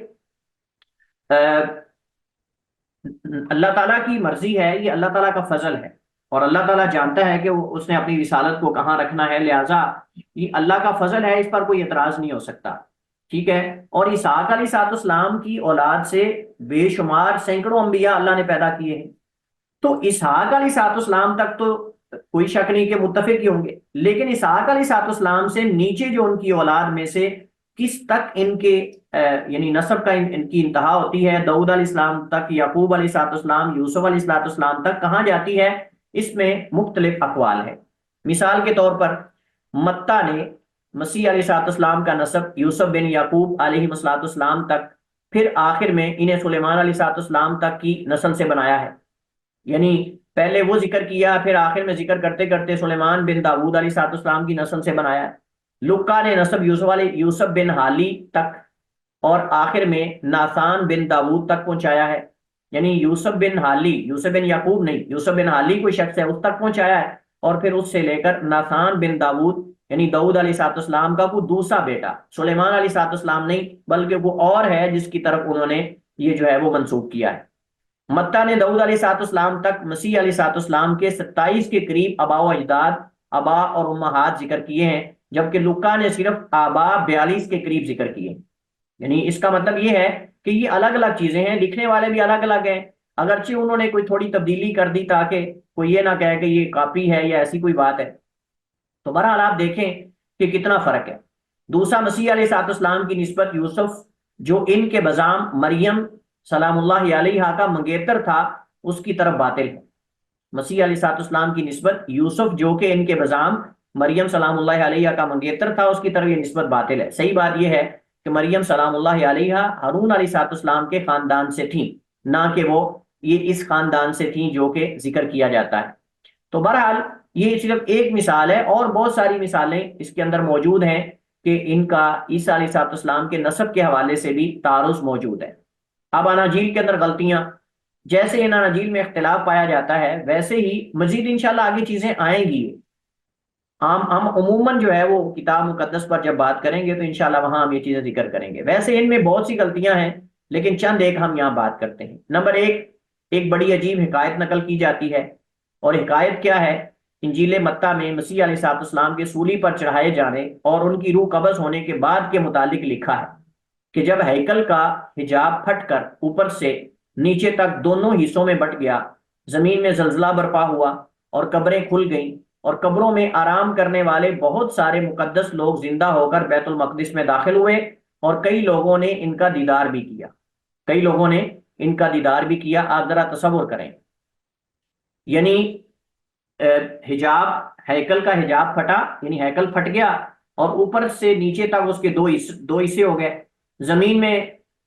اللہ تعالیٰ کی مرضی ہے، یہ اللہ تعالیٰ کا فضل ہے، اور اللہ تعالیٰ جانتا ہے کہ اس نے اپنی رسالت کو کہاں رکھنا ہے، لہٰذا یہ اللہ کا فضل ہے، اس پر کوئی اعتراض نہیں ہو سکتا، ٹھیک ہے۔ اور اسحاق علیہ السلام کی اولاد سے بے شمار سینکڑوں انبیاء اللہ نے پیدا کیے ہیں، تو اسحاق علیہ السلام تک تو کوئی شک نہیں کہ متفق ہی ہوں گے، لیکن اسحاق علیہ السلام سے نیچے جو ان کی اولاد میں سے کس تک ان کے یعنی نسب کا ان کی انتہا ہوتی ہے، داؤد علیہ السلام تک، یعقوب علیہ السلام، یوسف علیہ السلام تک کہاں جاتی ہے، اس میں مختلف اقوال ہے۔ مثال کے طور پر متی نے مسیح علیہ السلام کا نسب یوسف بن یعقوب علیہ السلام تک، پھر آخر میں انہیں سلیمان علیہ السلام تک کی نسل سے بنایا ہے، یعنی پہلے وہ ذکر کیا پھر آخر میں ذکر کرتے کرتے سلیمان بن داؤد علیہ السلام کی نسل سے بنایا ہے۔ لوکا نے نسب یوسف بن حالی تک اور آخر میں ناثان بن داود تک پہنچایا ہے، یعنی یوسف بن حالی، یوسف بن یعقوب نہیں، یوسف بن حالی کوئی شخص ہے اس تک پہنچایا ہے، اور پھر اس سے لے کر ناثان بن داود یعنی داؤد علیہ السلام کا کوئی دوسرا بیٹا، سلیمان علیہ السلام نہیں بلکہ وہ اور ہے جس کی طرف انہوں نے یہ جو ہے وہ منسوب کیا ہے۔ متی نے داؤد علیہ السلام تک مسیح علیہ السلام کے 27 کے قریب آبا و اجداد، آبا اور امہات ذکر کیے ہیں، جبکہ لوکا نے صرف آبا 42 کے قریب ذکر کیے، یعنی اس کا مطلب یہ ہے کہ یہ الگ الگ چیزیں ہیں، لکھنے والے بھی الگ الگ ہیں، اگرچہ انہوں نے کوئی تھوڑی تبدیلی کر دی تاکہ کوئی یہ نہ کہے کہ یہ کاپی ہے یا ایسی کوئی بات ہے۔ تو بہرحال آپ دیکھیں کہ کتنا فرق ہے۔ دوسرا، مسیح علیہ السلام کی نسبت یوسف جو ان کے بذام مریم سلام اللہ علیہ کا منگیتر تھا اس کی طرف باطل ہے۔ مسیح علیہ السلام کی نسبت یوسف جو کہ ان کے بذام مریم سلام اللہ علیہ کا منگیتر تھا اس کی طرف یہ نسبت باطل ہے۔ صحیح بات یہ ہے کہ مریم سلام اللہ علیہ ہارون علیہ السلام کے خاندان سے تھیں، نہ کہ وہ یہ اس خاندان سے تھیں جو کہ ذکر کیا جاتا ہے۔ تو بہرحال یہ صرف ایک مثال ہے، اور بہت ساری مثالیں اس کے اندر موجود ہیں کہ ان کا عیسیٰ علیہ السلام کے نسب کے حوالے سے بھی تعارض موجود ہے۔ اب اناجیل کے اندر غلطیاں، جیسے ان اناجیل میں اختلاف پایا جاتا ہے ویسے ہی مزید انشاءاللہ آگے چیزیں آئیں گی۔ ہم عموماً جو ہے وہ کتاب مقدس پر جب بات کریں گے تو انشاءاللہ وہاں ہم یہ چیزیں ذکر کریں گے۔ ویسے ان میں بہت سی غلطیاں ہیں لیکن چند ایک ہم یہاں بات کرتے ہیں۔ نمبر ایک بڑی عجیب حکایت نقل کی جاتی ہے، اور حکایت کیا ہے؟ انجیل متی میں مسیح علیہ السلام کے سولی پر چڑھائے جانے اور ان کی روح قبض ہونے کے بعد کے متعلق لکھا ہے کہ جب ہیکل کا حجاب پھٹ کر اوپر سے نیچے تک دونوں حصوں میں بٹ گیا، زمین میں زلزلہ برپا ہوا اور قبریں کھل گئیں، اور قبروں میں آرام کرنے والے بہت سارے مقدس لوگ زندہ ہو کر بیت المقدس میں داخل ہوئے، اور کئی لوگوں نے ان کا دیدار بھی کیا۔ آپ ذرا تصور کریں یعنی حجاب، ہیکل کا حجاب پھٹا، یعنی ہیکل پھٹ گیا اور اوپر سے نیچے تک اس کے دو حصے ہو گئے زمین میں.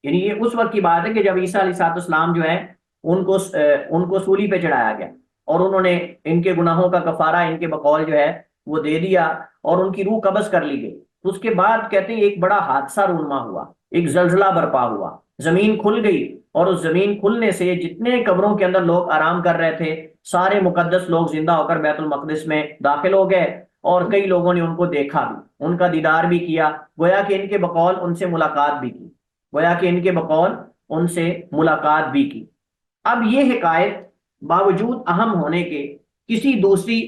یعنی یہ اس وقت کی بات ہے کہ جب عیسیٰ علیہ السلام جو ہے ان کو سولی پہ چڑھایا گیا اور انہوں نے ان کے گناہوں کا کفارہ ان کے بقول جو ہے وہ دے دیا اور ان کی روح قبض کر لی گئی. اس کے بعد کہتے ہیں ایک بڑا حادثہ رونما ہوا، ایک زلزلہ برپا ہوا، زمین کھل گئی اور اس زمین کھلنے سے جتنے قبروں کے اندر لوگ آرام کر رہے تھے سارے مقدس لوگ زندہ ہو کر بیت المقدس میں داخل ہو گئے اور کئی لوگوں نے ان کو دیکھا بھی، ان کا دیدار بھی کیا، گویا کہ ان کے بقول ان سے ملاقات بھی کی، گویا کہ ان کے بقول ان سے ملاقات بھی کی. اب یہ حکایت باوجود اہم ہونے کے کسی دوسری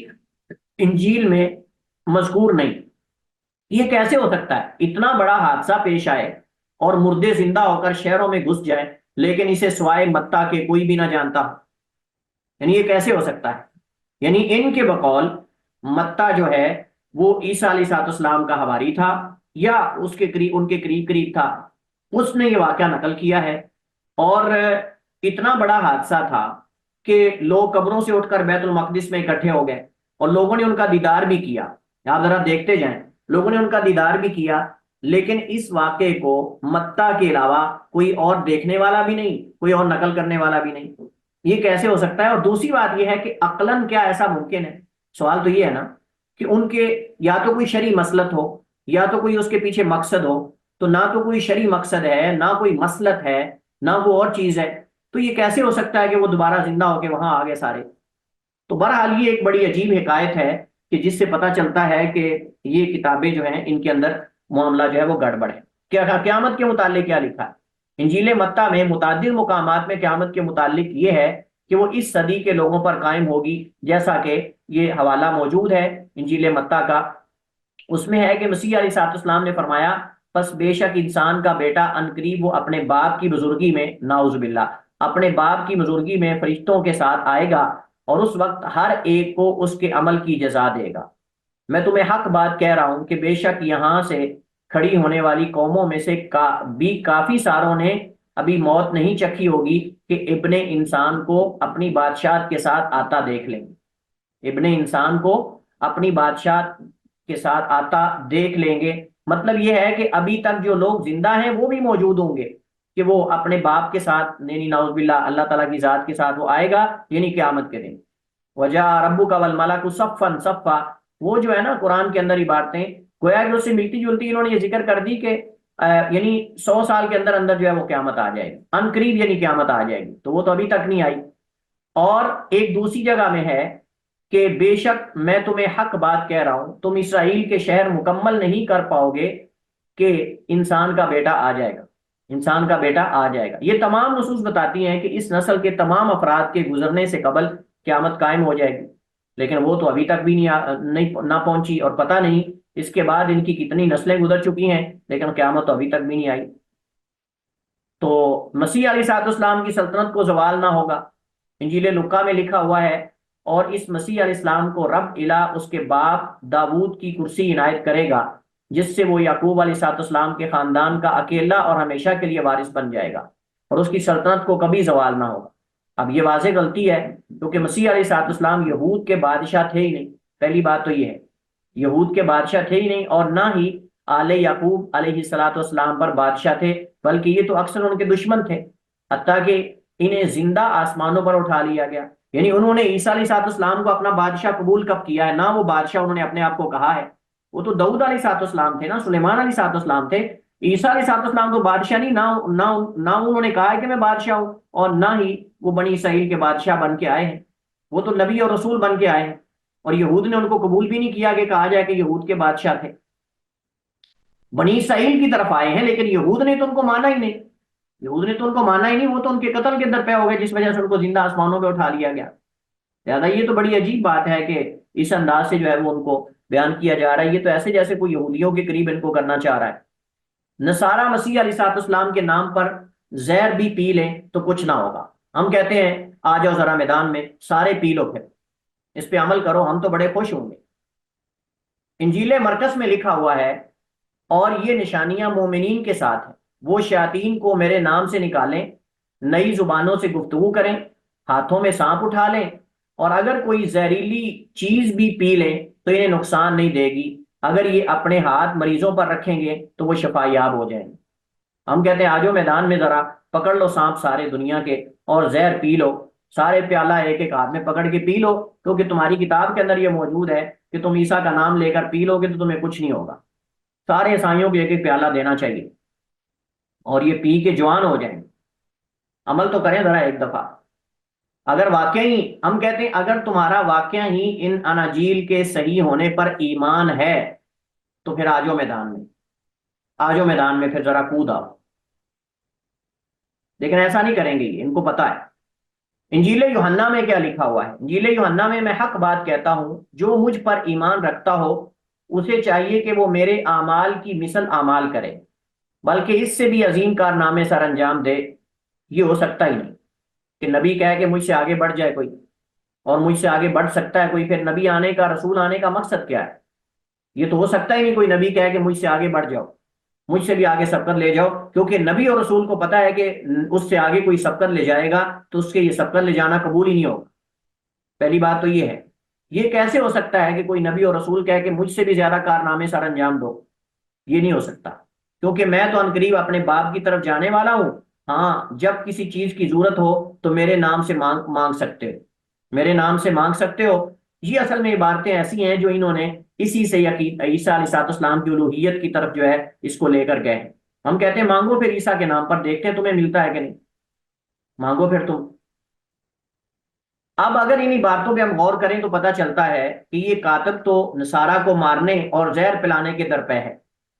انجیل میں مذکور نہیں. یہ کیسے ہو سکتا ہے اتنا بڑا حادثہ پیش آئے اور مردے زندہ ہو کر شہروں میں گھس جائیں لیکن اسے سوائے متا کے کوئی بھی نہ جانتا؟ یعنی یہ کیسے ہو سکتا ہے؟ یعنی ان کے بقول متا جو ہے وہ عیسیٰ علیہ السلام کا حواری تھا یا اس کے قریب، ان کے قریب قریب تھا، اس نے یہ واقعہ نقل کیا ہے. اور اتنا بڑا حادثہ تھا کہ لوگ قبروں سے اٹھ کر بیت المقدس میں اکٹھے ہو گئے اور لوگوں نے ان کا دیدار بھی کیا. آپ ذرا دیکھتے جائیں، لوگوں نے ان کا دیدار بھی کیا لیکن اس واقعے کو متا کے علاوہ کوئی اور دیکھنے والا بھی نہیں، کوئی اور نقل کرنے والا بھی نہیں. یہ کیسے ہو سکتا ہے؟ اور دوسری بات یہ ہے کہ عقلاً کیا ایسا ممکن ہے؟ سوال تو یہ ہے نا کہ ان کے یا تو کوئی شرعی مسلط ہو یا تو کوئی اس کے پیچھے مقصد ہو. تو نہ تو کوئی شرعی مقصد ہے، نہ کوئی مسلط ہے، نہ وہ اور چیز ہے. تو یہ کیسے ہو سکتا ہے کہ وہ دوبارہ زندہ ہو کے وہاں آگے سارے؟ تو بہرحال یہ ایک بڑی عجیب حکایت ہے کہ جس سے پتہ چلتا ہے کہ یہ کتابیں جو ہیں ان کے اندر معاملہ جو ہے وہ گڑبڑ ہے. کیا قیامت کے متعلق کیا لکھا ہے انجیل متی میں؟ متعدد مقامات میں قیامت کے متعلق یہ ہے کہ وہ اس صدی کے لوگوں پر قائم ہوگی، جیسا کہ یہ حوالہ موجود ہے انجیل متی کا. اس میں ہے کہ مسیح علیہ السلام نے فرمایا پس بے شک انسان کا بیٹا عنقریب وہ اپنے باپ کی بزرگی میں، نعوذ باللہ، اپنے باپ کی بزرگی میں فرشتوں کے ساتھ آئے گا اور اس وقت ہر ایک کو اس کے عمل کی جزا دے گا. میں تمہیں حق بات کہہ رہا ہوں کہ بے شک یہاں سے کھڑی ہونے والی قوموں میں سے بھی کافی ساروں نے ابھی موت نہیں چکھی ہوگی کہ ابن انسان کو اپنی بادشاہت کے ساتھ آتا دیکھ لیں گے. ابن انسان کو اپنی بادشاہت کے ساتھ آتا دیکھ لیں گے. مطلب یہ ہے کہ ابھی تک جو لوگ زندہ ہیں وہ بھی موجود ہوں گے کہ وہ اپنے باپ کے ساتھ، یعنی نعوذ باللہ اللہ تعالیٰ کی ذات کے ساتھ وہ آئے گا، یعنی قیامت کے دن. وجاء ربک والملک صفا صفا، وہ جو ہے نا قرآن کے اندر عبارتیں گویا کہ اس سے ملتی جلتی انہوں نے یہ ذکر کر دی کہ یعنی 100 سال کے اندر اندر جو ہے وہ قیامت آ جائے گی، ان قریب یعنی قیامت آ جائے گی. تو وہ تو ابھی تک نہیں آئی. اور ایک دوسری جگہ میں ہے کہ بے شک میں تمہیں حق بات کہہ رہا ہوں تم اسرائیل کے شہر مکمل نہیں کر پاؤ گے کہ انسان کا بیٹا آ جائے گا، انسان کا بیٹا آ جائے گا. یہ تمام نصوص بتاتی ہیں کہ اس نسل کے تمام افراد کے گزرنے سے قبل قیامت قائم ہو جائے گی، لیکن وہ تو ابھی تک بھی نہ پہنچی اور پتہ نہیں اس کے بعد ان کی کتنی نسلیں گزر چکی ہیں، لیکن قیامت تو ابھی تک بھی نہیں آئی. تو مسیح علیہ السلام کی سلطنت کو زوال نہ ہوگا، انجیل لوقا میں لکھا ہوا ہے. اور اس مسیح علیہ السلام کو رب الہ اس کے باپ داود کی کرسی عنایت کرے گا جس سے وہ یعقوب علیہ السلام کے خاندان کا اکیلا اور ہمیشہ کے لیے وارث بن جائے گا اور اس کی سلطنت کو کبھی زوال نہ ہوگا. اب یہ واضح غلطی ہے کیونکہ مسیح علیہ السلام یہود کے بادشاہ تھے ہی نہیں. پہلی بات تو یہ ہے یہود کے بادشاہ تھے ہی نہیں اور نہ ہی آل یعقوب علیہ السلام پر بادشاہ تھے، بلکہ یہ تو اکثر ان کے دشمن تھے، حتیٰ کہ انہیں زندہ آسمانوں پر اٹھا لیا گیا. یعنی انہوں نے عیسیٰ علیہ السلام کو اپنا بادشاہ قبول کب کیا ہے؟ نہ وہ بادشاہ انہوں نے اپنے آپ کو کہا ہے، وہ تو داؤد علیہ السلام تھے نا، سلیمان علیہ السلام تھے. عیسیٰ علیہ السلام تو بادشاہ نہیں، نہ انہوں نے کہا ہے کہ میں بادشاہ ہوں اور نہ ہی وہ بنی اسرائیل کے بادشاہ بن کے آئے ہیں. وہ تو نبی اور رسول بن کے آئے ہیں اور یہود نے ان کو قبول بھی نہیں کیا کہ کہا جائے کہ یہود کے بادشاہ تھے. بنی اسرائیل کی طرف آئے ہیں لیکن یہود نے تو ان کو مانا ہی نہیں، یہود نے تو ان کو مانا ہی نہیں، وہ تو ان کے قتل کے اندر پہ ہو گئے جس وجہ سے ان کو زندہ آسمانوں پہ اٹھا لیا گیا. لہٰذا یہ تو بڑی عجیب بات ہے کہ اس انداز سے جو ہے وہ ان کو بیان کیا جا رہا ہے. یہ تو ایسے جیسے کوئی یہودیوں کے قریب ان کو کرنا چاہ رہا ہے. نصارہ مسیح علیہ السلام کے نام پر زہر بھی پی لیں تو کچھ نہ ہوگا. ہم کہتے ہیں آ جاؤ ذرا میدان میں سارے پی لو، پھر اس پہ عمل کرو، ہم تو بڑے خوش ہوں گے. انجیل مرقس میں لکھا ہوا ہے اور یہ نشانیاں مومنین کے ساتھ ہیں، وہ شیاطین کو میرے نام سے نکالیں، نئی زبانوں سے گفتگو کریں، ہاتھوں میں سانپ اٹھا لیں، اور اگر کوئی زہریلی چیز بھی پی لیں تو انہیں نقصان نہیں دے گی، اگر یہ اپنے ہاتھ مریضوں پر رکھیں گے تو وہ شفا یاب ہو جائیں گے۔ ہم کہتے ہیں آجو میدان میں ذرا پکڑ لو سانپ سارے دنیا کے اور زہر پی لو، سارے پیالہ ایک ایک ہاتھ میں پکڑ کے پی لو، کیونکہ تمہاری کتاب کے اندر یہ موجود ہے کہ تم عیسیٰ کا نام لے کر پی لو گے تو تمہیں کچھ نہیں ہوگا۔ سارے عیسائیوں کو ایک ایک پیالہ دینا چاہیے اور یہ پی کے جوان ہو جائیں۔ عمل تو کریں ذرا ایک دفعہ۔ اگر واقعی ہم کہتے ہیں اگر تمہارا واقعہ ہی ان اناجیل کے صحیح ہونے پر ایمان ہے تو پھر آجو میدان میں، آجو میدان میں، پھر ذرا کود آؤ۔ لیکن ایسا نہیں کریں گے، ان کو پتا ہے۔ انجیل یوحنا میں کیا لکھا ہوا ہے؟ انجیل یوحنا میں حق بات کہتا ہوں، جو مجھ پر ایمان رکھتا ہو اسے چاہیے کہ وہ میرے اعمال کی مثل اعمال کرے، بلکہ اس سے بھی عظیم کارنامے سر انجام دے۔ یہ ہو سکتا ہی نہیں کہ نبی کہے کہ مجھ سے آگے بڑھ جائے کوئی، اور مجھ سے آگے بڑھ سکتا ہے کوئی، پھر نبی آنے کا، رسول آنے کا مقصد کیا ہے؟ یہ تو ہو سکتا ہی نہیں کوئی نبی کہے کہ مجھ سے آگے بڑھ جاؤ، مجھ سے بھی آگے سبقت لے جاؤ، کیونکہ نبی اور رسول کو پتا ہے کہ اس سے آگے کوئی سبقت لے جائے گا تو اس کے یہ سبقت لے جانا قبول ہی نہیں ہوگا۔ پہلی بات تو یہ ہے، یہ کیسے ہو سکتا ہے کہ کوئی نبی اور رسول کہے کہ مجھ سے بھی زیادہ کارنامے سر انجام دو؟ یہ نہیں ہو سکتا، کیونکہ میں تو عنقریب اپنے باپ کی طرف جانے والا ہوں۔ ہاں، جب کسی چیز کی ضرورت ہو تو میرے نام سے مانگ سکتے ہو، میرے نام سے مانگ سکتے ہو۔ یہ اصل میں عبارتیں ایسی ہیں جو انہوں نے اسی سے عیسیٰ علیہ السلام کی الوہیت کی طرف جو ہے اس کو لے کر گئے ہیں۔ ہم کہتے ہیں مانگو پھر عیسیٰ کے نام پر، دیکھتے ہیں تمہیں ملتا ہے کہ نہیں، مانگو پھر تم۔ اب اگر انہی باتوں پہ ہم غور کریں تو پتہ چلتا ہے کہ یہ کاتب تو نصارہ کو مارنے اور زہر پلانے کے درپے ہے،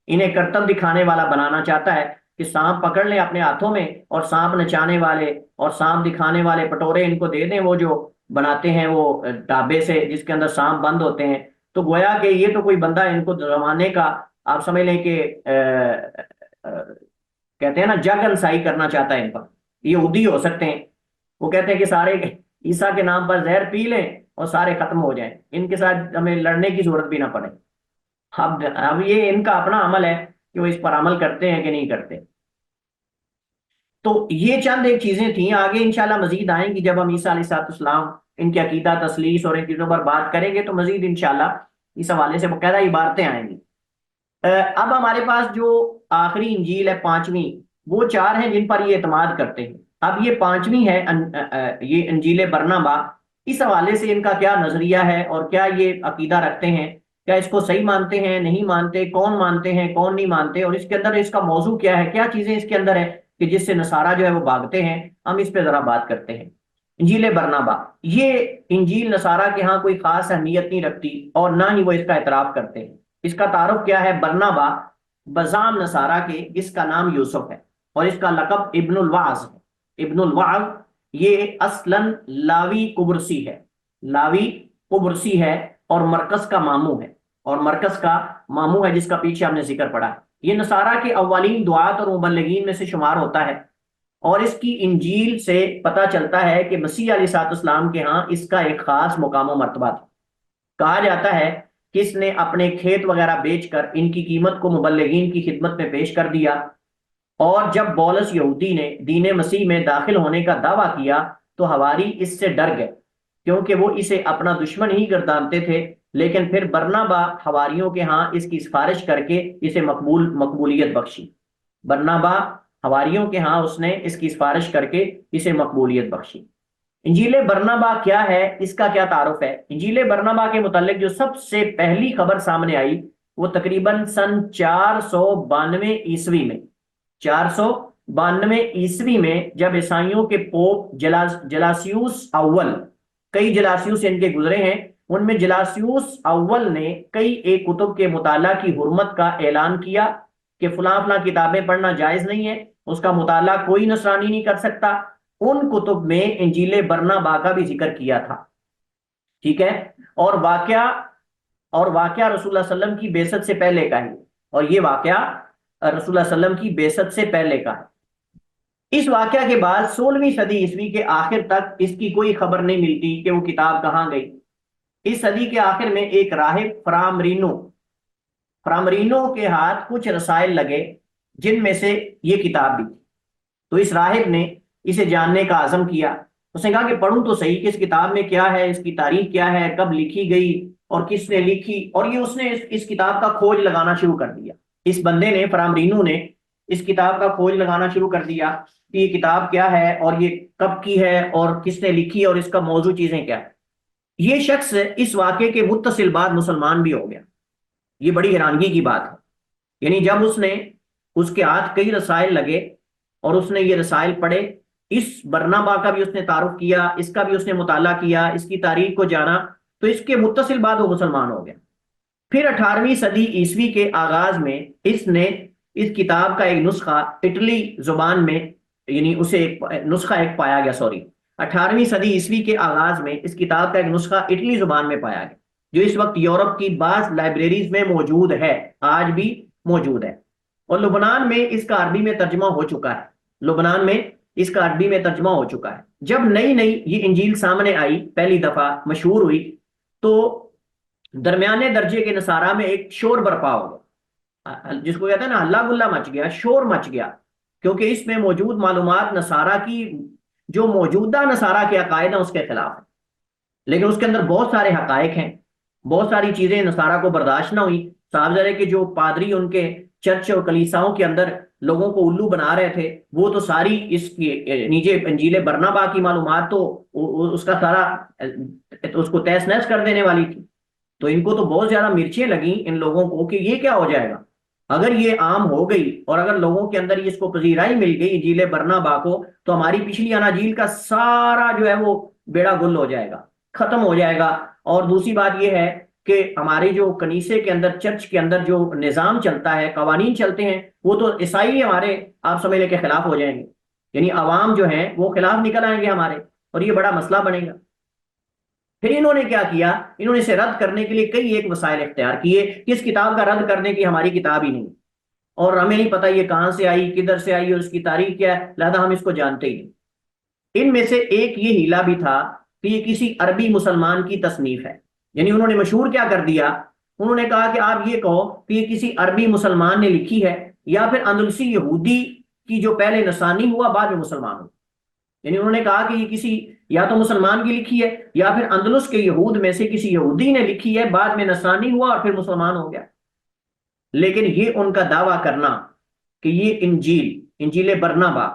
انہیں کرتب دکھانے والا بنانا چاہتا ہے کہ سانپ پکڑ لیں اپنے ہاتھوں میں اور سانپ نچانے والے اور سانپ دکھانے والے پٹورے ان کو دے دیں، وہ جو بناتے ہیں وہ ڈابے سے جس کے اندر سانپ بند ہوتے ہیں، تو گویا کہ یہ تو کوئی بندہ ان کو زمانے کا آپ سمجھ لیں کہ کہتے ہیں نا جگ انسائی کرنا چاہتا ہے ان پر۔ یہ یہودی ہو سکتے ہیں، وہ کہتے ہیں کہ سارے عیسیٰ کے نام پر زہر پی لیں اور سارے ختم ہو جائیں، ان کے ساتھ ہمیں لڑنے کی ضرورت بھی نہ پڑے۔ اب یہ ان کا اپنا عمل ہے کہ وہ اس پر عمل کرتے ہیں کہ نہیں کرتے۔ تو یہ چند ایک چیزیں تھیں، آگے انشاءاللہ مزید آئیں گی جب ہم عیسیٰ علیہ السلام ان کے عقیدہ تثلیث اور ان چیزوں پر بات کریں گے تو مزید انشاءاللہ اس حوالے سے باقاعدہ عبارتیں آئیں گی۔ اب ہمارے پاس جو آخری انجیل ہے پانچویں، وہ چار ہیں جن پر یہ اعتماد کرتے ہیں۔ اب یہ پانچویں ہے یہ انجیل برنابا، اس حوالے سے ان کا کیا نظریہ ہے اور کیا یہ عقیدہ رکھتے ہیں، کیا اس کو صحیح مانتے ہیں، نہیں مانتے، کون مانتے ہیں کون نہیں مانتے، اور اس کے اندر اس کا موضوع کیا ہے، کیا چیزیں اس کے اندر ہے کہ جس سے نصارہ جو ہے وہ بھاگتے ہیں، ہم اس پہ ذرا بات کرتے ہیں۔ انجیل برنابا، یہ انجیل نصارہ کے ہاں کوئی خاص اہمیت نہیں رکھتی اور نہ ہی وہ اس کا اعتراف کرتے ہیں۔ اس کا تعارف کیا ہے؟ برنابا بزام نصارہ کے اس کا نام یوسف ہے اور اس کا لقب ابن الوعظ ہے۔ ابن الوعظ یہ اصلاً لاوی قبرسی ہے، لاوی قبرسی ہے اور مرکز کا ماموں ہے، اور مرکز کا ماموں ہے جس کا پیچھے ہم نے ذکر پڑا ہے۔ یہ نصارہ کے اولین دعات اور مبلغین میں سے شمار ہوتا ہے، اور اس کی انجیل سے پتہ چلتا ہے کہ مسیح علیہ السلام کے ہاں اس کا ایک خاص مقام و مرتبہ تھا۔ کہا جاتا ہے کہ اس نے اپنے کھیت وغیرہ بیچ کر ان کی قیمت کو مبلغین کی خدمت میں پیش کر دیا، اور جب بولس یہودی نے دین مسیح میں داخل ہونے کا دعویٰ کیا تو حواری اس سے ڈر گئے کیونکہ وہ اسے اپنا دشمن ہی گردانتے تھے، لیکن پھر برنابا حواریوں کے ہاں اس کی سفارش کر کے اسے مقبولیت بخشی۔ برنابا حواریوں کے ہاں اس نے اس کی سفارش کر کے اسے مقبولیت بخشی۔ انجیل برنابا کیا ہے، اس کا کیا تعارف ہے؟ انجیل برنابا کے متعلق جو سب سے پہلی خبر سامنے آئی وہ تقریباً سن 492 عیسوی میں، 492 عیسوی میں جب عیسائیوں کے پوپ جلاسیوس اول، کئی جلاسیوس ان کے گزرے ہیں، ان میں جلاسیوس اول نے کئی ایک کتب کے مطالعہ کی حرمت کا اعلان کیا کہ فلاں فلاں کتابیں پڑھنا جائز نہیں ہے، اس کا مطالعہ کوئی نصرانی نہیں کر سکتا۔ ان کتب میں انجیل برنابا کا بھی ذکر کیا تھا، ٹھیک ہے، اور واقعہ رسول اللہ صلی اللہ علیہ وسلم کی بعثت سے پہلے کا ہے، اور یہ واقعہ رسول اللہ صلی اللہ علیہ وسلم کی بعثت سے پہلے کا ہے۔ اس واقعہ کے بعد 16ویں صدی عیسوی کے آخر تک اس کی کوئی خبر نہیں ملتی کہ وہ کتاب کہاں گئی۔ اس صدی کے آخر میں ایک راہب فرامرینو کے ہاتھ کچھ رسائل لگے جن میں سے یہ کتاب بھی تھی، تو اس راہب نے اسے جاننے کا عزم کیا اس نے کہا کہ پڑھوں تو صحیح کہ اس کتاب میں کیا ہے، اس کی تاریخ کیا ہے، کب لکھی گئی اور کس نے لکھی، اور یہ اس نے اس کتاب کا کھوج لگانا شروع کر دیا۔ اس بندے نے، فرامرینو نے، اس کتاب کا کھوج لگانا شروع کر دیا کہ یہ کتاب کیا ہے اور یہ کب کی ہے اور کس نے لکھی اور اس کا موضوع چیزیں کیا ہے۔ یہ شخص اس واقعے کے متصل بعد مسلمان بھی ہو گیا۔ یہ بڑی حیرانگی کی بات ہے، یعنی جب اس کے ہاتھ کئی رسائل لگے اور اس نے یہ رسائل پڑھے، اس برنابا کا بھی اس نے تعارف کیا، اس کا بھی اس نے مطالعہ کیا، اس کی تاریخ کو جانا، تو اس کے متصل بعد وہ مسلمان ہو گیا۔ پھر 18ویں صدی عیسوی کے آغاز میں اس نے اس کتاب کا ایک نسخہ اٹلی زبان میں، یعنی اسے ایک نسخہ ایک پایا گیا، 18ویں صدی عیسوی کے آغاز میں اس کتاب کا ایک نسخہ اٹلی زبان میں پایا گیا، جو اس وقت یورپ کی بعض لائبریریز میں موجود ہے، آج بھی موجود ہے، اور لبنان میں اس کا عربی میں ترجمہ ہو چکا ہے۔ لبنان میں اس کا عربی میں ترجمہ ہو چکا ہے۔ جب نئی یہ انجیل سامنے آئی، پہلی دفعہ مشہور ہوئی، تو درمیانے درجے کے نصارہ میں ایک شور برپا ہو گیا، جس کو کہتے ہیں نا ہلا گلا مچ گیا، شور مچ گیا، کیونکہ اس میں موجود معلومات نصارہ کی، جو موجودہ نصارہ کے عقائد ہیں اس کے خلاف ہے، لیکن اس کے اندر بہت سارے حقائق ہیں، بہت ساری چیزیں نصارہ کو برداشت نہ ہوئی۔ صاحب ذرے کہ جو پادری ان کے چرچ اور کلیساؤں کے اندر لوگوں کو الو بنا رہے تھے، وہ تو ساری اس کی نیچے انجیل برنابا کی معلومات تو اس کا سارا اس کو تہس نہس کر دینے والی تھی، تو ان کو تو بہت زیادہ مرچیں لگیں ان لوگوں کو کہ یہ کیا ہو جائے گا اگر یہ عام ہو گئی، اور اگر لوگوں کے اندر اس کو پذیرائی مل گئی انجیل برنابا کو، تو ہماری پچھلی اناجیل کا سارا جو ہے وہ بیڑا گل ہو جائے گا، ختم ہو جائے گا۔ اور دوسری بات یہ ہے کہ ہمارے جو کنیسے کے اندر، چرچ کے اندر جو نظام چلتا ہے، قوانین چلتے ہیں، وہ تو عیسائی ہمارے آپ سمجھ لیں کے خلاف ہو جائیں گے، یعنی عوام جو ہیں وہ خلاف نکل آئیں گے ہمارے، اور یہ بڑا مسئلہ بنے گا۔ پھر انہوں نے کیا کیا، انہوں نے اسے رد کرنے کے لیے کئی ایک وسائل اختیار کیے کہ اس کتاب کا رد کرنے کی ہماری کتاب ہی نہیں، اور ہمیں نہیں پتہ یہ کہاں سے آئی، کدھر سے آئی، اور اس کی تاریخ کیا ہے، لہذا ہم اس کو جانتے ہی نہیں۔ ان میں سے ایک یہ ہیلا بھی تھا کہ یہ کسی عربی مسلمان کی تصنیف ہے، یعنی انہوں نے مشہور کیا کر دیا، انہوں نے کہا کہ آپ یہ کہو کہ یہ کسی عربی مسلمان نے لکھی ہے، یا پھر اندلسی یہودی کی جو پہلے نصرانی ہوا بعد میں مسلمان ہوا، یعنی انہوں نے کہا کہ یہ کسی یا تو مسلمان کی لکھی ہے، یا پھر اندلس کے یہود میں سے کسی یہودی نے لکھی ہے، بعد میں نصرانی ہوا اور پھر مسلمان ہو گیا۔ لیکن یہ ان کا دعویٰ کرنا کہ یہ انجیل برنابا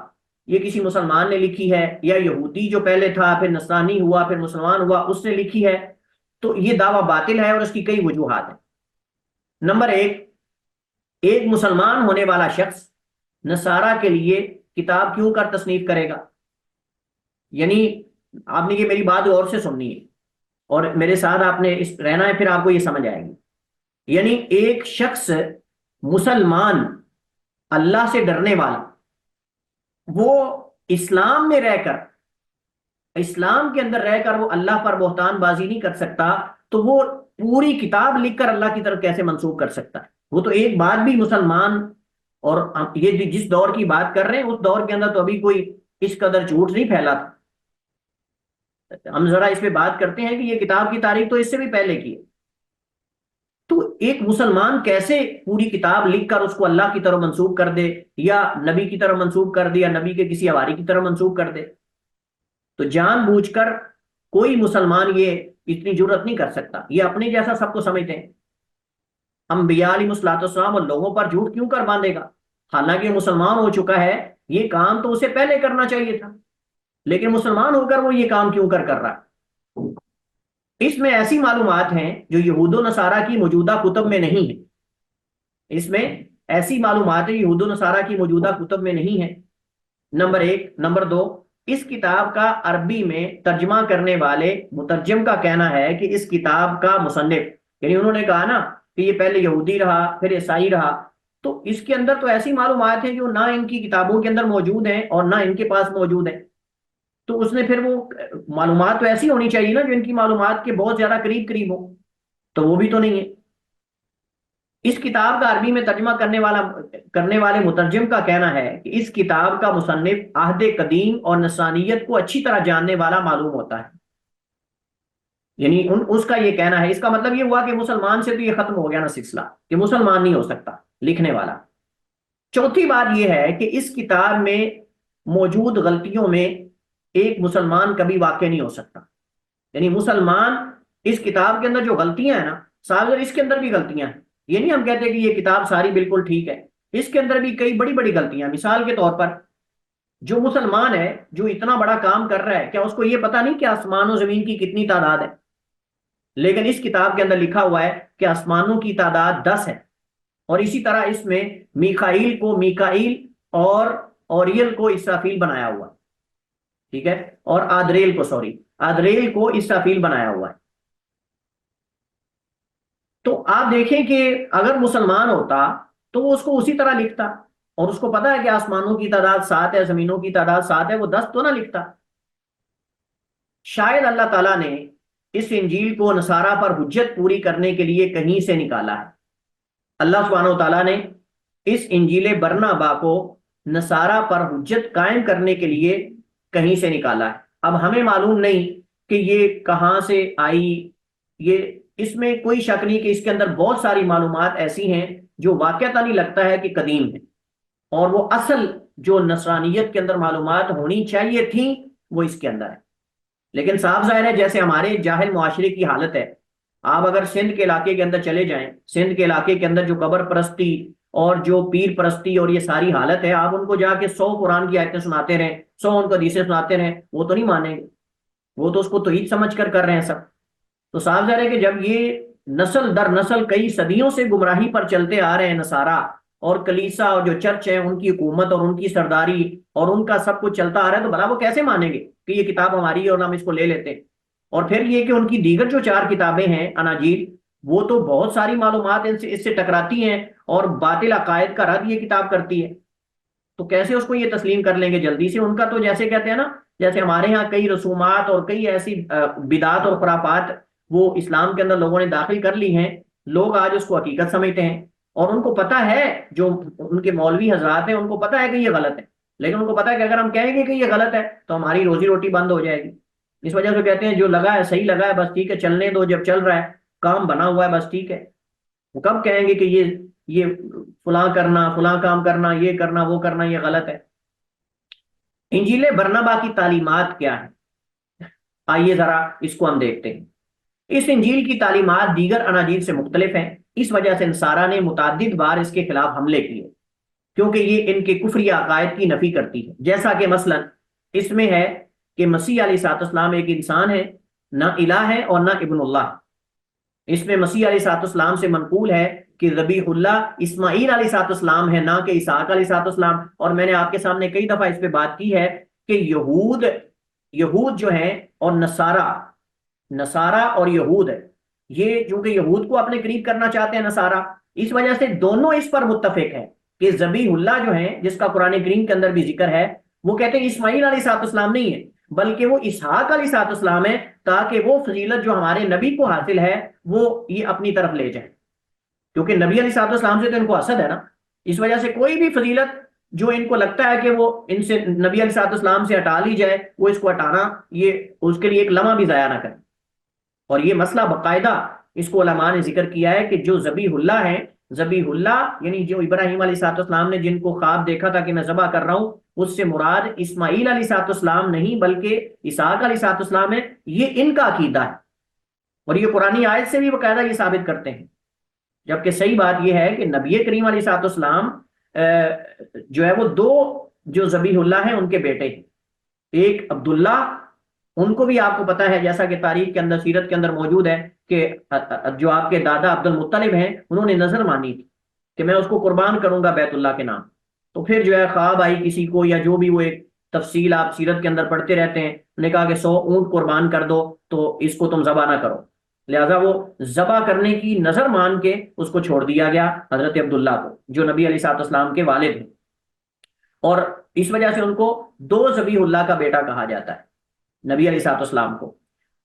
یہ کسی مسلمان نے لکھی ہے، یا یہودی جو پہلے تھا پھر نصرانی ہوا پھر مسلمان ہوا اس نے لکھی ہے، تو یہ دعویٰ باطل ہے، اور اس کی کئی وجوہات ہیں۔ نمبر ایک مسلمان ہونے والا شخص نصارہ کے لیے کتاب کیوں کر تصنیف کرے گا؟ یعنی آپ نے یہ میری بات اور سے سننی ہے، اور میرے ساتھ آپ نے رہنا ہے، پھر آپ کو یہ سمجھ آئے گی۔ یعنی ایک شخص مسلمان، اللہ سے ڈرنے والا، وہ اسلام میں رہ کر، اسلام کے اندر رہ کر وہ اللہ پر بہتان بازی نہیں کر سکتا، تو وہ پوری کتاب لکھ کر اللہ کی طرف کیسے منسوخ کر سکتا ہے؟ وہ تو ایک بات بھی مسلمان، اور یہ جس دور کی بات کر رہے ہیں اس دور کے اندر تو ابھی کوئی اس قدر جھوٹ نہیں پھیلا تھا۔ ہم ذرا اس پہ بات کرتے ہیں کہ یہ کتاب کی تاریخ تو اس سے بھی پہلے کی ہے، تو ایک مسلمان کیسے پوری کتاب لکھ کر اس کو اللہ کی طرف منسوب کر دے، یا نبی کی طرف منسوب کر دے، یا نبی کے کسی حواری کی طرف منسوب کر دے؟ تو جان بوجھ کر کوئی مسلمان یہ اتنی جرت نہیں کر سکتا، یہ اپنے جیسا سب کو سمجھتے ہیں۔ انبیاء علیہ الصلوۃ والسلام اور لوگوں پر جھوٹ کیوں کر باندھے گا؟ حالانکہ مسلمان ہو چکا ہے، یہ کام تو اسے پہلے کرنا چاہیے تھا، لیکن مسلمان ہو کر وہ یہ کام کیوں کر رہا ہے؟ اس میں ایسی معلومات ہیں جو یہود و نصارہ کی موجودہ کتب میں نہیں ہیں، اس میں ایسی معلومات ہیں یہود و نصارہ کی موجودہ کتب میں نہیں ہیں، نمبر ایک۔ نمبر دو، اس کتاب کا عربی میں ترجمہ کرنے والے مترجم کا کہنا ہے کہ اس کتاب کا مصنف، یعنی انہوں نے کہا نا کہ یہ پہلے یہودی رہا پھر عیسائی رہا، تو اس کے اندر تو ایسی معلومات ہیں جو نہ ان کی کتابوں کے اندر موجود ہیں اور نہ ان کے پاس موجود ہیں، تو اس نے پھر وہ معلومات تو ایسی ہونی چاہیے نا جو ان کی معلومات کے بہت زیادہ قریب ہو، تو وہ بھی تو نہیں ہے۔ اس کتاب کا عربی میں ترجمہ کرنے والے مترجم کا کہنا ہے کہ اس کتاب کا مصنف عہد قدیم اور نصرانیت کو اچھی طرح جاننے والا معلوم ہوتا ہے، یعنی اس کا یہ کہنا ہے۔ اس کا مطلب یہ ہوا کہ مسلمان سے تو یہ ختم ہو گیا نا سلسلہ، کہ مسلمان نہیں ہو سکتا لکھنے والا۔ چوتھی بات یہ ہے کہ اس کتاب میں موجود غلطیوں میں ایک مسلمان کبھی واقع نہیں ہو سکتا. یعنی مسلمان اس کتاب کے اندر جو غلطیاں ہیں نا صاحب اس کے اندر بھی غلطیاں ہیں. یہ نہیں ہم کہتے کہ یہ کتاب ساری بالکل ٹھیک ہے، اس کے اندر بھی کئی بڑی بڑی غلطیاں. مثال کے طور پر جو مسلمان ہے جو اتنا بڑا کام کر رہا ہے، کیا اس کو یہ پتا نہیں کہ آسمان و زمین کی کتنی تعداد ہے؟ لیکن اس کتاب کے اندر لکھا ہوا ہے کہ آسمانوں کی تعداد 10 ہے، اور اسی طرح اس میں میکائیل کو میکائیل اور اوریل کو اسرافیل بنایا ہوا ہے. ٹھیک ہے، اور آدریل کو اسرافیل بنایا ہوا ہے. تو آپ دیکھیں کہ اگر مسلمان ہوتا تو وہ اس کو اسی طرح لکھتا، اور اس کو پتا ہے کہ آسمانوں کی تعداد 7 ہے، زمینوں کی تعداد 7 ہے، وہ 10 تو نہ لکھتا. شاید اللہ تعالیٰ نے اس انجیل کو نصارہ پر حجت پوری کرنے کے لیے کہیں سے نکالا ہے. اللہ سبحانہ و تعالیٰ نے اس انجیل برنابا کو نصارہ پر حجت قائم کرنے کے لیے کہیں سے نکالا ہے. اب ہمیں معلوم نہیں کہ یہ کہاں سے آئی. یہ اس میں کوئی شک نہیں کہ اس کے اندر بہت ساری معلومات ایسی ہیں جو واقعتاً نہیں لگتا ہے کہ قدیم ہے، اور وہ اصل جو نصرانیت کے اندر معلومات ہونی چاہیے تھیں وہ اس کے اندر ہے. لیکن صاف ظاہر ہے جیسے ہمارے جاہل معاشرے کی حالت ہے. آپ اگر سندھ کے علاقے کے اندر چلے جائیں، سندھ کے علاقے کے اندر جو قبر پرستی اور جو پیر پرستی اور یہ ساری حالت ہے، آپ ان کو جا کے 100 قرآن کی آیتیں سناتے رہیں، 100 ان کو حدیثیں سناتے رہیں، وہ تو نہیں مانیں گے. وہ تو اس کو توحید سمجھ کر رہے ہیں سب. تو صاف ظاہر ہے کہ جب یہ نسل در نسل کئی صدیوں سے گمراہی پر چلتے آ رہے ہیں نصارہ، اور کلیسا اور جو چرچ ہے ان کی حکومت اور ان کی سرداری اور ان کا سب کچھ چلتا آ رہا ہے، تو بھلا وہ کیسے مانیں گے کہ یہ کتاب ہماری ہے اور ہم اس کو لے لیتے ہیں؟ اور پھر یہ کہ ان کی دیگر جو 4 کتابیں ہیں اناجیل، وہ تو بہت ساری معلومات اس سے ٹکراتی ہیں اور باطل عقائد کا رد یہ کتاب کرتی ہے. تو کیسے اس کو یہ تسلیم کر لیں گے جلدی سے؟ ان کا تو جیسے کہتے ہیں نا، جیسے ہمارے ہاں کئی رسومات اور کئی ایسی بدعات اور خرافات وہ اسلام کے اندر لوگوں نے داخل کر لی ہیں، لوگ آج اس کو حقیقت سمجھتے ہیں، اور ان کو پتا ہے، جو ان کے مولوی حضرات ہیں ان کو پتا ہے کہ یہ غلط ہے، لیکن ان کو پتا ہے کہ اگر ہم کہیں گے کہ یہ غلط ہے تو ہماری روزی روٹی بند ہو جائے گی. اس وجہ سے کہتے ہیں جو لگا ہے صحیح لگا ہے، بس ٹھیک ہے چلنے دو، جب چل رہا ہے کام بنا ہوا ہے بس ٹھیک ہے. وہ کب کہیں گے کہ یہ فلاں کرنا، فلاں کام کرنا، یہ کرنا وہ کرنا یہ غلط ہے؟ انجیل برنابا کی تعلیمات کیا ہے؟ آئیے ذرا اس کو ہم دیکھتے ہیں. اس انجیل کی تعلیمات دیگر اناجیل سے مختلف ہیں. اس وجہ سے نصارہ نے متعدد بار اس کے خلاف حملے کیے، کیونکہ یہ ان کے کفری عقائد کی نفی کرتی ہے. جیسا کہ مثلا اس میں ہے کہ مسیح علیہ الصلوۃ والسلام ایک انسان ہے، نہ الہ ہے اور نہ ابن اللہ. اس میں مسیح علیہ الصلوۃ والسلام سے منقول ہے کہ ذبیح اللہ اسماعیل علیہ الصلوۃ والسلام ہے، نہ کہ اسحاق علیہ الصلوۃ والسلام. اور میں نے آپ کے سامنے کئی دفعہ اس پہ بات کی ہے کہ یہود جو ہیں اور نصارہ اور یہود ہے، یہ چونکہ یہود کو اپنے قریب کرنا چاہتے ہیں نصارہ، اس وجہ سے دونوں اس پر متفق ہیں کہ ذبیح اللہ جو ہیں جس کا قرآن کریم کے اندر بھی ذکر ہے، وہ کہتے ہیں اسماعیل علیہ الصلوۃ والسلام نہیں ہے بلکہ وہ اسحاق علیہ الصلوۃ والسلام ہے، تاکہ وہ فضیلت جو ہمارے نبی کو حاصل ہے وہ یہ اپنی طرف لے جائیں. کیونکہ نبی علیہ الصلوۃ والسلام سے تو ان کو حسد ہے نا، اس وجہ سے کوئی بھی فضیلت جو ان کو لگتا ہے کہ وہ ان سے نبی علیہ الصلوۃ والسلام سے ہٹا لی جائے، وہ اس کو ہٹانا، یہ اس کے لیے ایک لمحہ بھی ضائع نہ کریں. اور یہ مسئلہ باقاعدہ اس کو علماء نے ذکر کیا ہے کہ جو ذبیح اللہ ہیں، ذبیح اللہ یعنی جو ابراہیم علیہ الصلوۃ والسلام نے جن کو خواب دیکھا تھا کہ میں ذبح کر رہا ہوں، اس سے مراد اسماعیل علیہ الصلوۃ والسلام نہیں بلکہ اسحاق علیہ الصلوۃ والسلام ہے. یہ ان کا عقیدہ ہے، اور یہ قرآنی آیت سے بھی باقاعدہ یہ ثابت کرتے ہیں. جبکہ صحیح بات یہ ہے کہ نبی کریم علیہ الصلوۃ والسلام جو ہے وہ 2 جو ذبیح اللہ ہیں ان کے بیٹے ہیں. ایک عبداللہ، ان کو بھی آپ کو پتا ہے جیسا کہ تاریخ کے اندر سیرت کے اندر موجود ہے کہ جو آپ کے دادا عبد المطلب ہیں انہوں نے نظر مانی تھی کہ میں اس کو قربان کروں گا بیت اللہ کے نام. تو پھر جو ہے خواب آئی کسی کو یا جو بھی، وہ ایک تفصیل آپ سیرت کے اندر پڑھتے رہتے ہیں، نے کہا کہ 100 اونٹ قربان کر دو تو اس کو تم ذبح نہ کرو. لہذا وہ ذبح کرنے کی نظر مان کے اس کو چھوڑ دیا گیا حضرت عبداللہ کو جو نبی علیہ الصلوۃ والسلام کے والد ہیں، اور اس وجہ سے ان کو 2 ذبیح اللہ کا بیٹا کہا جاتا ہے نبی علیہ الصلوۃ والسلام کو.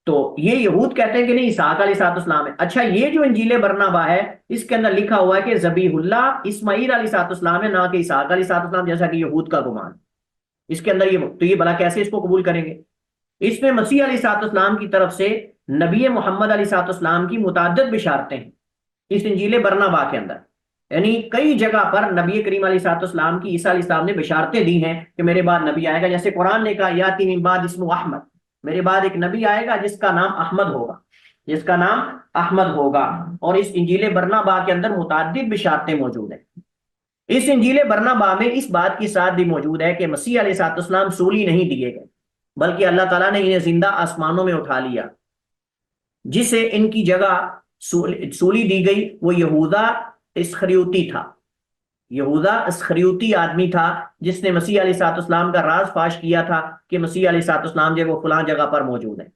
تو یہ یہود کہتے ہیں کہ نہیں اسحاق علیہ الصلوۃ والسلام ہے. اچھا، یہ جو انجیل برنابا ہے اس کے اندر لکھا ہوا ہے کہ ذبیح اللہ اسماعیل علیہ الصلوۃ والسلام ہے، نہ کہ اسحاق علیہ الصلوۃ والسلام، جیسا کہ یہود کا گمان. اس کے اندر یہ تو یہ بھلا کیسے اس کو قبول کریں گے؟ اس میں مسیح علیہ الصلوۃ والسلام کی طرف سے نبی محمد علیہ الصلوۃ والسلام کی متعدد بشارتیں ہیں اس انجیل برنابا کے اندر. یعنی کئی جگہ پر نبی کریم علیہ الصلوۃ والسلام کی عیسیٰ علیہ السلام نے بشارتیں دی ہیں کہ میرے بعد نبی آئے گا. جیسے قرآن نے کہا یاتی من بعد اسمہ احمد، میرے بعد ایک نبی آئے گا جس کا نام احمد ہوگا، جس کا نام احمد ہوگا. اور اس انجیل برنابا کے اندر متعدد بشارتیں موجود ہیں. اس انجیل برنابا میں اس بات کی ساتھ بھی موجود ہے کہ مسیح علیہ الصلوۃ والسلام سولی نہیں دیے گئے، بلکہ اللہ تعالیٰ نے انہیں زندہ آسمانوں میں اٹھا لیا. جسے ان کی جگہ سولی دی گئی وہ یہوذا اسخریوتی تھا. یہوذا اسخریوتی آدمی تھا جس نے مسیح علیہ الصلوۃ والسلام کا راز فاش کیا تھا کہ مسیح علیہ الصلوۃ والسلام جو ہے وہ فلاں جگہ پر موجود ہے،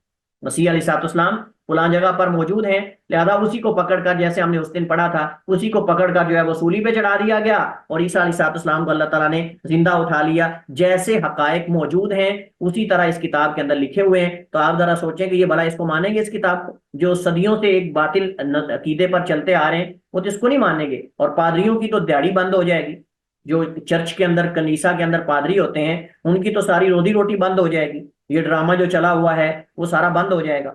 مسیح علیہ الصلوۃ والسلام فلاں جگہ پر موجود ہیں. لہذا اسی کو پکڑ کر، جیسے ہم نے اس دن پڑھا تھا، اسی کو پکڑ کر جو ہے وہ سولی پہ چڑھا دیا گیا اور عیسیٰ علیہ الصلوۃ والسلام کو اللہ تعالیٰ نے زندہ اٹھا لیا. جیسے حقائق موجود ہیں اسی طرح اس کتاب کے اندر لکھے ہوئے ہیں. تو آپ ذرا سوچیں کہ یہ بھلا اس کو مانیں گے؟ اس کتاب کو جو صدیوں سے ایک باطل عقیدے پر چلتے آ رہے ہیں وہ تو اس کو نہیں مانیں گے. اور پادریوں کی تو دیہڑی بند ہو جائے گی. جو چرچ کے اندر، کنیسا کے اندر پادری ہوتے ہیں، ان کی تو ساری روزی روٹی بند ہو جائے گی. یہ ڈرامہ جو چلا ہوا ہے وہ سارا بند ہو جائے گا.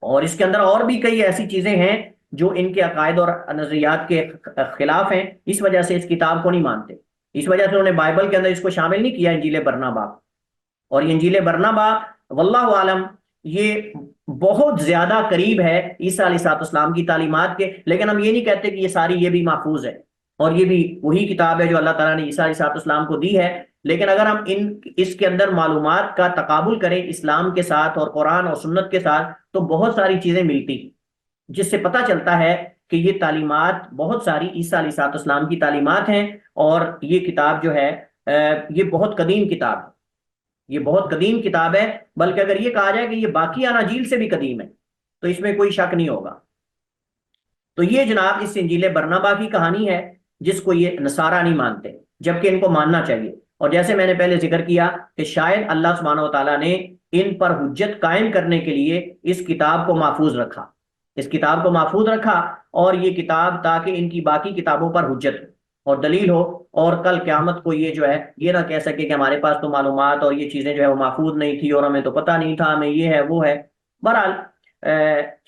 اور اس کے اندر اور بھی کئی ایسی چیزیں ہیں جو ان کے عقائد اور نظریات کے خلاف ہیں. اس وجہ سے اس کتاب کو نہیں مانتے. اس وجہ سے انہوں نے بائبل کے اندر اس کو شامل نہیں کیا، انجیل برنابا. اور یہ انجیل برنابا واللہ عالم یہ بہت زیادہ قریب ہے عیسیٰ علیہ الصلوۃ والسلام کی تعلیمات کے. لیکن ہم یہ نہیں کہتے کہ یہ ساری یہ بھی محفوظ ہے اور یہ بھی وہی کتاب ہے جو اللہ تعالیٰ نے عیسیٰ علیہ الصلوۃ والسلام کو دی ہے. لیکن اگر ہم اس کے اندر معلومات کا تقابل کریں اسلام کے ساتھ اور قرآن اور سنت کے ساتھ تو بہت ساری چیزیں ملتی، جس سے پتہ چلتا ہے کہ یہ تعلیمات بہت ساری عیسیٰ علیہ الصلوۃ والسلام کی تعلیمات ہیں. اور یہ کتاب جو ہے یہ بہت قدیم کتاب ہے، یہ بہت قدیم کتاب ہے. بلکہ اگر یہ کہا جائے کہ یہ باقی اناجیل سے بھی قدیم ہے تو اس میں کوئی شک نہیں ہوگا. تو یہ جناب اس انجیل برنابا کی کہانی ہے جس کو یہ نصارہ نہیں مانتے، جبکہ ان کو ماننا چاہیے. اور جیسے میں نے پہلے ذکر کیا کہ شاید اللہ سبحانہ و تعالیٰ نے ان پر حجت قائم کرنے کے لیے اس کتاب کو محفوظ رکھا، اس کتاب کو محفوظ رکھا. اور یہ کتاب تاکہ ان کی باقی کتابوں پر حجت ہو اور دلیل ہو، اور کل قیامت کو یہ جو ہے یہ نہ کہہ سکے کہ ہمارے پاس تو معلومات اور یہ چیزیں جو ہے وہ محفوظ نہیں تھی اور ہمیں تو پتہ نہیں تھا، ہمیں یہ ہے وہ ہے. بہرحال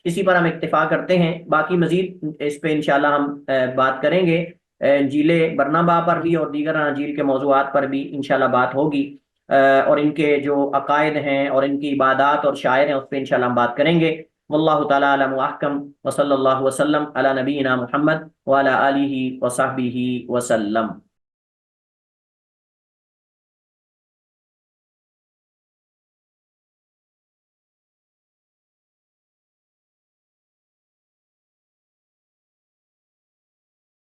اسی پر ہم اکتفا کرتے ہیں. باقی مزید اس پہ انشاءاللہ ہم بات کریں گے. انجیل برنابا پر بھی اور دیگر اناجیل کے موضوعات پر بھی انشاءاللہ بات ہوگی، اور ان کے جو عقائد ہیں اور ان کی عبادات اور شاعر ہیں اس پہ انشاءاللہ ہم بات کریں گے. واللہ تعالی علم واحکم وصلی اللہ وسلم علی نبینا محمد وعلی آلہ وصحبہ وسلم.